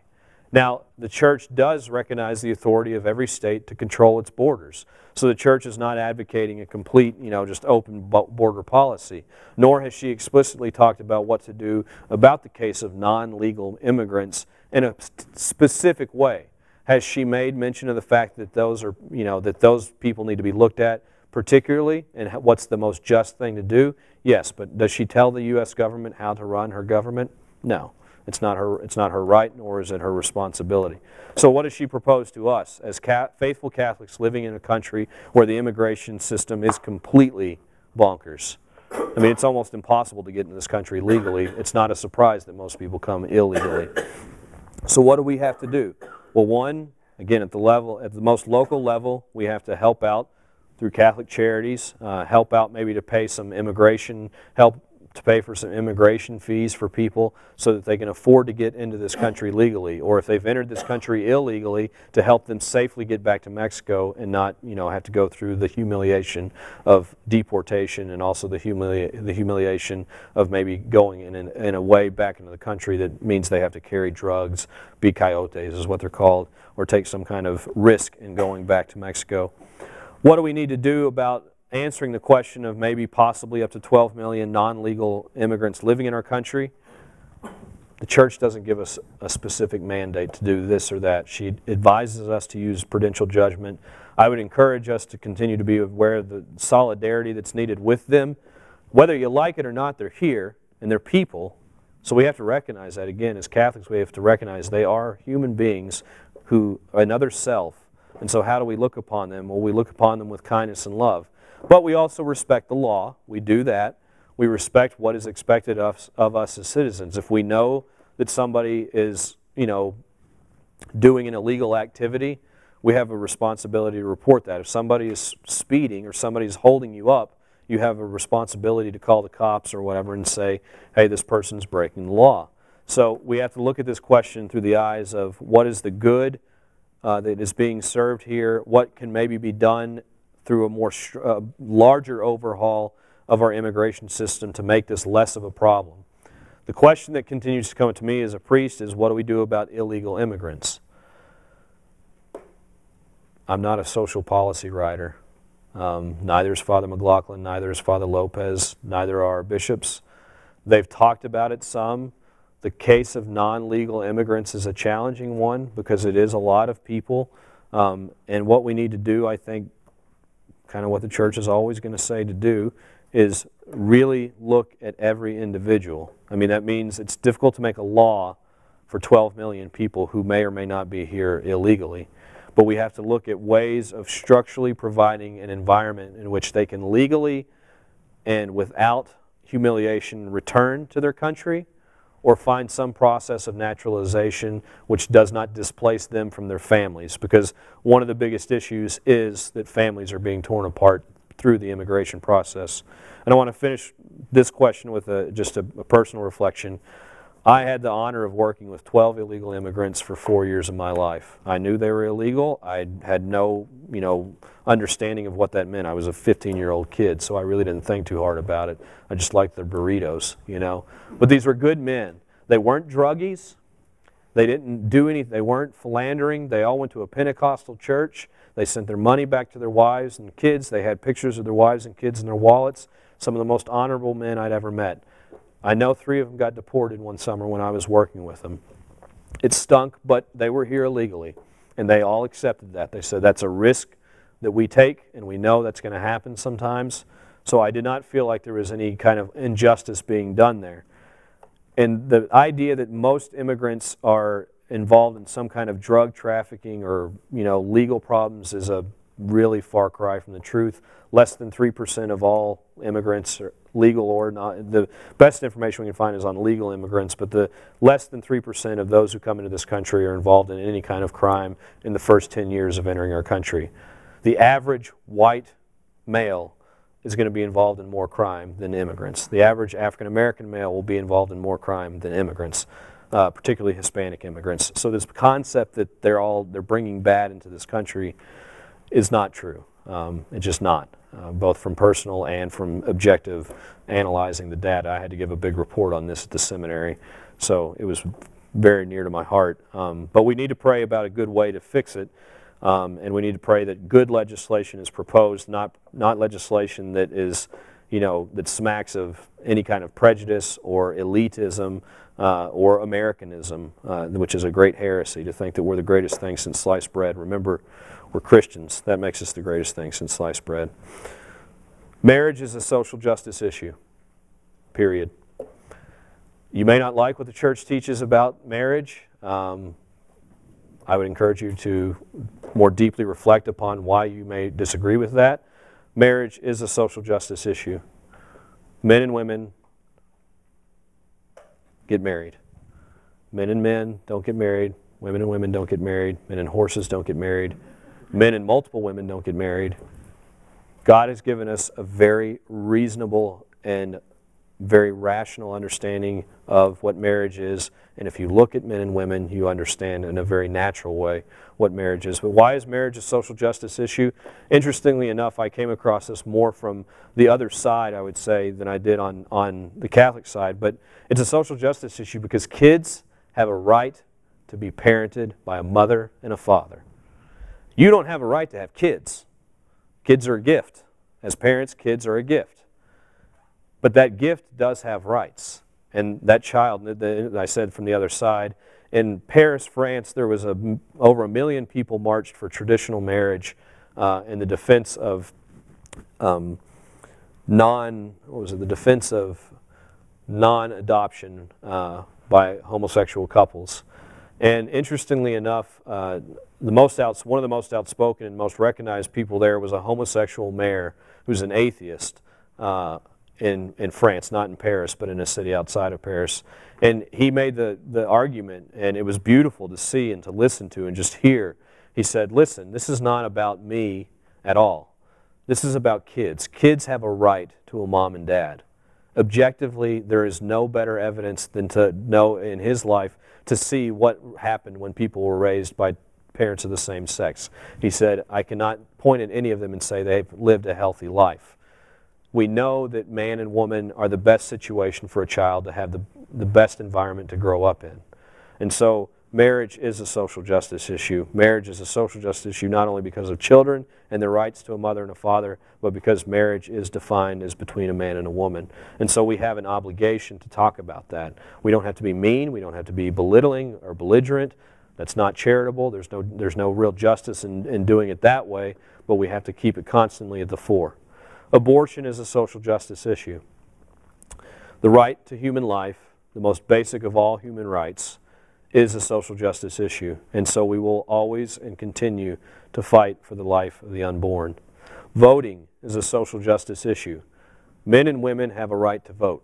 Now, the church does recognize the authority of every state to control its borders. So the church is not advocating a complete, just open border policy, nor has she explicitly talked about what to do about the case of non-legal immigrants in a specific way. Has she made mention of the fact that those are, that those people need to be looked at particularly, and what's the most just thing to do? Yes, but does she tell the U.S. government how to run her government? No. It's not her right, nor is it her responsibility. So what does she propose to us as faithful Catholics living in a country where the immigration system is completely bonkers? I mean, it's almost impossible to get into this country legally. It's not a surprise that most people come illegally. So what do we have to do? Well, one, again, at the most local level, we have to help out through Catholic charities, help out maybe to pay some immigration help, to pay for some immigration fees for people so that they can afford to get into this country legally, or if they've entered this country illegally, to help them safely get back to Mexico and not, have to go through the humiliation of deportation and also the humiliation of maybe going in a way back into the country that means they have to carry drugs, be coyotes is what they're called, or take some kind of risk in going back to Mexico. What do we need to do about answering the question of maybe possibly up to 12 million non-legal immigrants living in our country? The church doesn't give us a specific mandate to do this or that. She advises us to use prudential judgment. I would encourage us to continue to be aware of the solidarity that's needed with them. Whether you like it or not, they're here, and they're people. So we have to recognize that. Again, as Catholics, we have to recognize they are human beings who are another self. And so how do we look upon them? Well, we look upon them with kindness and love. But we also respect the law. We do that. We respect what is expected of us as citizens. If we know that somebody is, doing an illegal activity, we have a responsibility to report that. If somebody is speeding or somebody is holding you up, you have a responsibility to call the cops or whatever and say, hey, this person's breaking the law. So we have to look at this question through the eyes of what is the good that is being served here, what can maybe be done through a more larger overhaul of our immigration system to make this less of a problem. The question that continues to come to me as a priest is, what do we do about illegal immigrants? I'm not a social policy writer. Neither is Father McLaughlin, neither is Father Lopez, neither are our bishops. They've talked about it some. The case of non-legal immigrants is a challenging one because it is a lot of people. And what we need to do, I think, kind of what the church is always going to say to do, is really look at every individual. I mean, that means it's difficult to make a law for 12 million people who may or may not be here illegally. But we have to look at ways of structurally providing an environment in which they can legally and without humiliation return to their country, or find some process of naturalization which does not displace them from their families. Because one of the biggest issues is that families are being torn apart through the immigration process. And I want to finish this question with just a personal reflection. I had the honor of working with 12 illegal immigrants for 4 years of my life. I knew they were illegal. I had no, understanding of what that meant. I was a 15-year-old kid, so I really didn't think too hard about it. I just liked their burritos, But these were good men. They weren't druggies. They didn't do anything. They weren't philandering. They all went to a Pentecostal church. They sent their money back to their wives and kids. They had pictures of their wives and kids in their wallets. Some of the most honorable men I'd ever met. I know 3 of them got deported one summer when I was working with them. It stunk, but they were here illegally, and they all accepted that. They said that's a risk that we take, and we know that's going to happen sometimes. So I did not feel like there was any kind of injustice being done there. And the idea that most immigrants are involved in some kind of drug trafficking or legal problems is a really far cry from the truth. Less than 3% of all immigrants are legal or not. The best information we can find is on legal immigrants, but the less than 3% of those who come into this country are involved in any kind of crime in the first 10 years of entering our country. The average white male is going to be involved in more crime than immigrants. The average African-American male will be involved in more crime than immigrants, particularly Hispanic immigrants. So this concept that they're bringing bad into this country is not true. It's just not, both from personal and from objective analyzing the data. I had to give a big report on this at the seminary, so it was very near to my heart. But we need to pray about a good way to fix it, and we need to pray that good legislation is proposed, not legislation that is, that smacks of any kind of prejudice or elitism or Americanism, which is a great heresy to think that we're the greatest thing since sliced bread. Remember, we're Christians. That makes us the greatest thing since sliced bread. Marriage is a social justice issue, period. You may not like what the church teaches about marriage. I would encourage you to more deeply reflect upon why you may disagree with that. Marriage is a social justice issue. Men and women get married. Men and men don't get married. Women and women don't get married. Men and horses don't get married. Men and multiple women don't get married. God has given us a very reasonable and very rational understanding of what marriage is. And if you look at men and women, you understand in a very natural way what marriage is. But why is marriage a social justice issue? Interestingly enough, I came across this more from the other side, I would say, than I did on the Catholic side. But it's a social justice issue because kids have a right to be parented by a mother and a father. You don't have a right to have kids. Kids are a gift. As parents, kids are a gift. But that gift does have rights. And that child, I said from the other side, in Paris, France, there was over 1 million people marched for traditional marriage in the defense of non-adoption by homosexual couples. And interestingly enough, one of the most outspoken and most recognized people there was a homosexual mayor who's an atheist in France, not in Paris, but in a city outside of Paris. And he made the argument, and it was beautiful to see and to listen to and just hear. He said, listen, this is not about me at all. This is about kids. Kids have a right to a mom and dad. Objectively, there is no better evidence than to know in his life to see what happened when people were raised by parents of the same sex. He said, I cannot point at any of them and say they've lived a healthy life. We know that man and woman are the best situation for a child to have the best environment to grow up in. And so marriage is a social justice issue. Marriage is a social justice issue not only because of children and their rights to a mother and a father, but because marriage is defined as between a man and a woman. And so we have an obligation to talk about that. We don't have to be mean. We don't have to be belittling or belligerent. That's not charitable. There's no real justice in doing it that way, but we have to keep it constantly at the fore. Abortion is a social justice issue. The right to human life, the most basic of all human rights, is a social justice issue. And so we will always and continue to fight for the life of the unborn. Voting is a social justice issue. Men and women have a right to vote.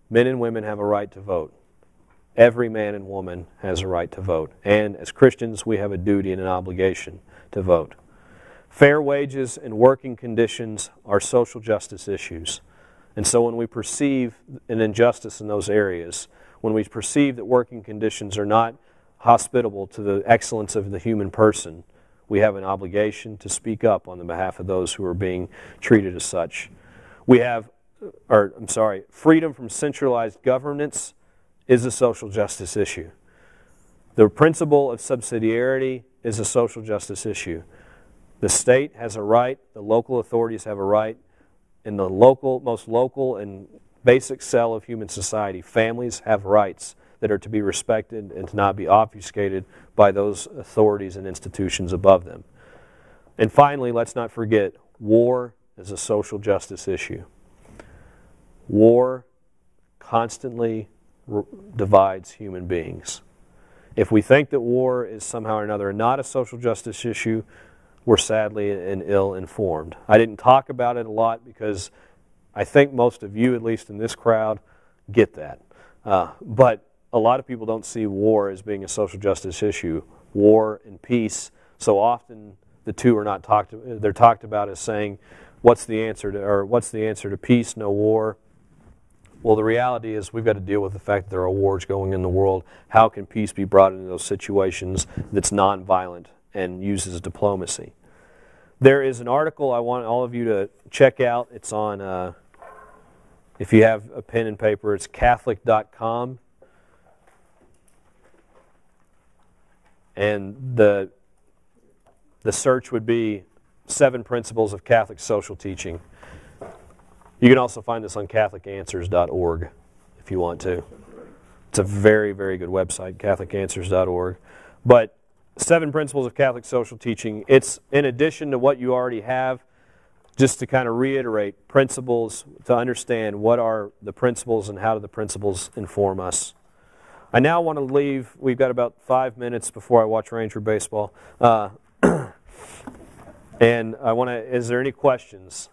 Men and women have a right to vote. Every man and woman has a right to vote. And as Christians, we have a duty and an obligation to vote. Fair wages and working conditions are social justice issues. And so when we perceive an injustice in those areas, when we perceive that working conditions are not hospitable to the excellence of the human person, we have an obligation to speak up on the behalf of those who are being treated as such. Freedom from centralized governance is a social justice issue. The principle of subsidiarity is a social justice issue. The state has a right, the local authorities have a right, in the most local and basic cell of human society, families have rights that are to be respected and to not be obfuscated by those authorities and institutions above them. And finally, let's not forget, war is a social justice issue. War constantly divides human beings. If we think that war is somehow or another not a social justice issue, we're sadly and ill-informed. I didn't talk about it a lot because I think most of you, at least in this crowd, get that. But a lot of people don't see war as being a social justice issue. War and peace, so often the two are not they're talked about as saying what's the answer to peace, no war? Well, the reality is we've got to deal with the fact that there are wars going in the world. How can peace be brought into those situations that's nonviolent and uses diplomacy? There is an article I want all of you to check out. It's on, if you have a pen and paper, it's Catholic.com. And the search would be 7 Principles of Catholic Social Teaching. You can also find this on CatholicAnswers.org if you want to. It's a very, very good website, CatholicAnswers.org. But 7 Principles of Catholic Social Teaching, it's in addition to what you already have, just to kind of reiterate principles to understand what are the principles and how do the principles inform us. I now want to leave. We've got about 5 minutes before I watch Ranger baseball. And I want to, is there any questions?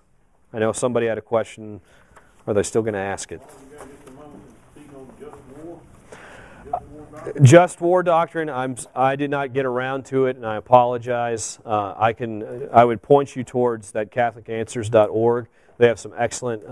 I know somebody had a question. Are they still going to ask it? Just war doctrine. I did not get around to it, and I apologize. I would point you towards that CatholicAnswers.org. They have some excellent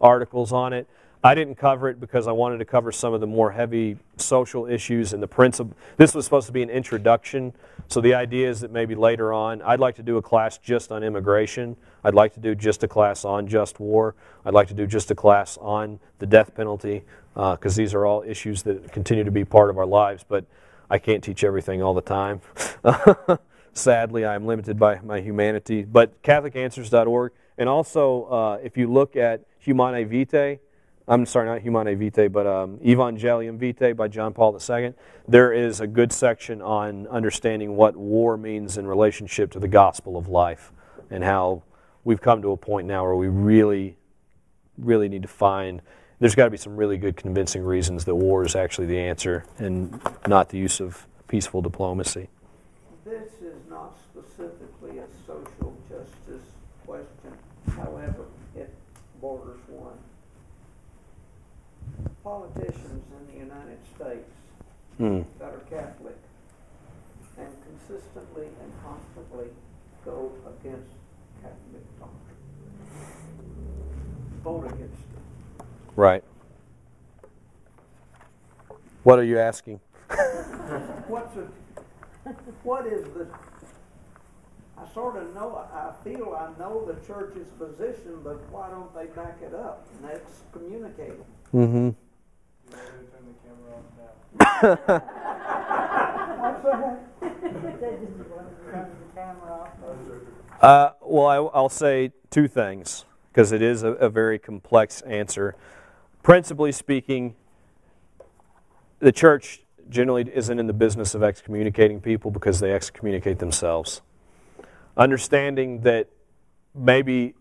articles on it. I didn't cover it because I wanted to cover some of the more heavy social issues and the principle. This was supposed to be an introduction, so the idea is that maybe later on, I'd like to do a class just on immigration. I'd like to do just a class on just war. I'd like to do just a class on the death penalty, because these are all issues that continue to be part of our lives, but I can't teach everything all the time. Sadly, I'm limited by my humanity. But CatholicAnswers.org, and also if you look at Humanae Vitae, I'm sorry, not Humanae Vitae, but Evangelium Vitae by John Paul II. There is a good section on understanding what war means in relationship to the gospel of life, and how we've come to a point now where we really, really need to find, there's got to be some really good convincing reasons that war is actually the answer and not the use of peaceful diplomacy. This is not specifically a social justice question, however, it borders one. Politicians in the United States that are Catholic and consistently and constantly go against Catholic doctrine. Vote against it. Right. What are you asking? What is the... I sort of know, I feel I know the church's position, but why don't they back it up and excommunicate them? Mm-hmm. Well, I'll say 2 things, because it is a very complex answer. Principally speaking, the church generally isn't in the business of excommunicating people because they excommunicate themselves. Understanding that maybe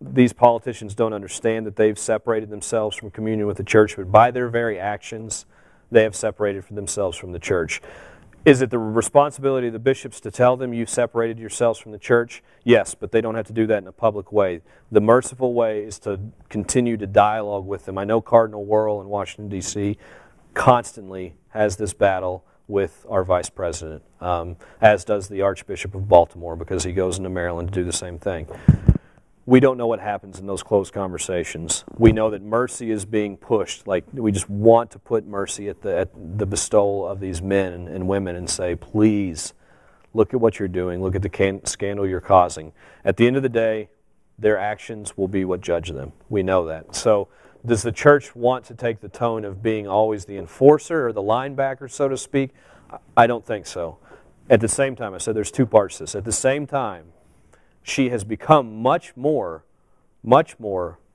these politicians don't understand that they've separated themselves from communion with the church, but by their very actions, they have separated themselves from the church. Is it the responsibility of the bishops to tell them you've separated yourselves from the church? Yes, but they don't have to do that in a public way. The merciful way is to continue to dialogue with them. I know Cardinal Wuerl in Washington, D.C. constantly has this battle with our vice president, as does the Archbishop of Baltimore, because he goes into Maryland to do the same thing. We don't know what happens in those close conversations. We know that mercy is being pushed. Like, we just want to put mercy at the bestowal of these men and women and say, please, look at what you're doing. Look at the scandal you're causing. At the end of the day, their actions will be what judge them. We know that. So does the church want to take the tone of being always the enforcer or the linebacker, so to speak? I don't think so. At the same time, I said there's 2 parts to this. At the same time, she has become much more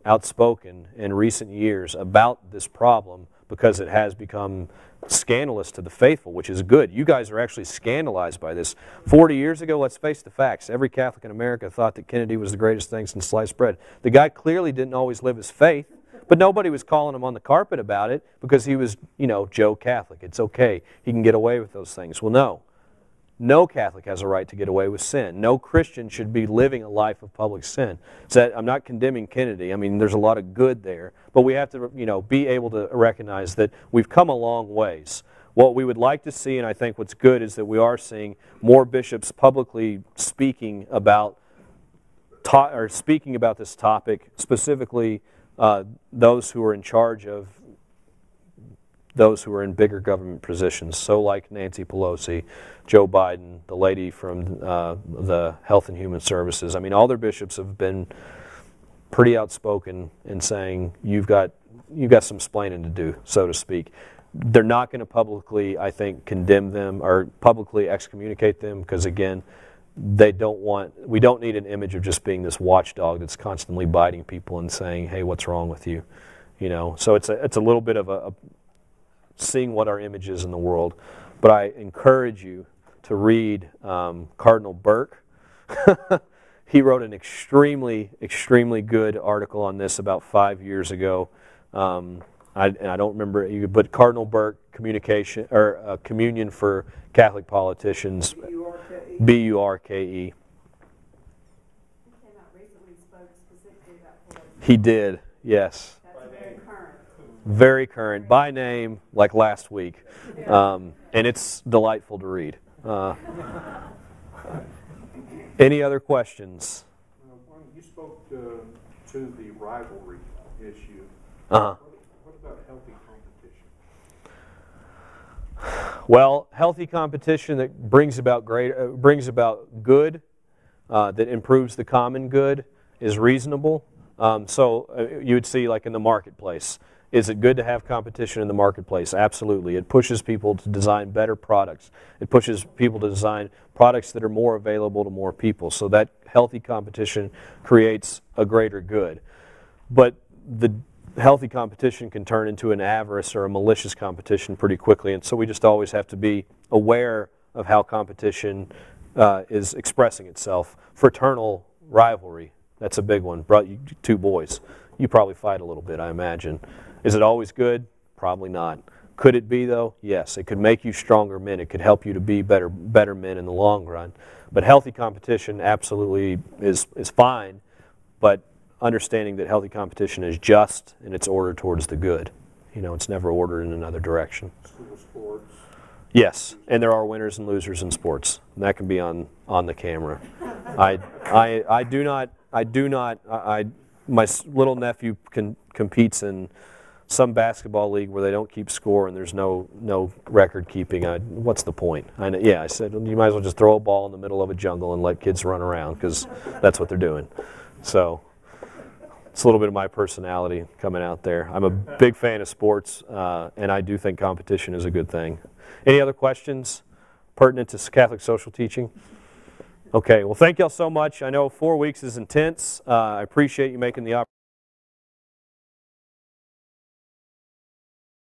outspoken in recent years about this problem because it has become scandalous to the faithful, which is good. You guys are actually scandalized by this. 40 years ago, let's face the facts, every Catholic in America thought that Kennedy was the greatest thing since sliced bread. The guy clearly didn't always live his faith, but nobody was calling him on the carpet about it because he was, Joe Catholic. It's okay. He can get away with those things. Well, no. No Catholic has a right to get away with sin. No Christian should be living a life of public sin. So I'm not condemning Kennedy. I mean, there's a lot of good there. But we have to, be able to recognize that we've come a long ways. What we would like to see, and I think what's good, is that we are seeing more bishops publicly speaking about speaking about this topic, specifically those who are in charge of those who are in bigger government positions, so like Nancy Pelosi, Joe Biden, the lady from the Health and Human Services. I mean, all their bishops have been pretty outspoken in saying you've got some splaining to do, so to speak. They're not going to publicly, I think, condemn them or publicly excommunicate them because, again, we don't need an image of just being this watchdog that's constantly biting people and saying, hey, what's wrong with you? You know, so it's a little bit of a seeing what our image is in the world. But I encourage you to read Cardinal Burke. He wrote an extremely, extremely good article on this about 5 years ago. I don't remember it, but Cardinal Burke, Communication or Communion for Catholic Politicians, B-U-R-K-E. B-U-R-K-E. He came out recently and spoke specifically about politics. He did, yes. That's very current. Very current, by name, like last week. And it's delightful to read. Any other questions? You spoke to the rivalry issue. Uh-huh. What about healthy competition? Well, healthy competition that brings about good, that improves the common good, is reasonable. So you would see, like in the marketplace, is it good to have competition in the marketplace? Absolutely. It pushes people to design better products. It pushes people to design products that are more available to more people. So that healthy competition creates a greater good. But the healthy competition can turn into an avarice or a malicious competition pretty quickly, and so we just always have to be aware of how competition is expressing itself. Fraternal rivalry, that's a big one. Two boys, you probably fight a little bit, I imagine. Is it always good? Probably not. Could it be, though? Yes. It could make you stronger men. It could help you to be better men in the long run. But healthy competition absolutely is fine, but understanding that healthy competition is just and it's ordered towards the good. You know, it's never ordered in another direction. School sports. Yes, and there are winners and losers in sports. And that can be on the camera. My little nephew competes in some basketball league where they don't keep score and there's no record keeping. What's the point? I said you might as well just throw a ball in the middle of a jungle and let kids run around because that's what they're doing. So it's a little bit of my personality coming out there. I'm a big fan of sports, and I do think competition is a good thing. Any other questions pertinent to Catholic social teaching? Okay, well, thank y'all so much. I know 4 weeks is intense. I appreciate you making the opportunity.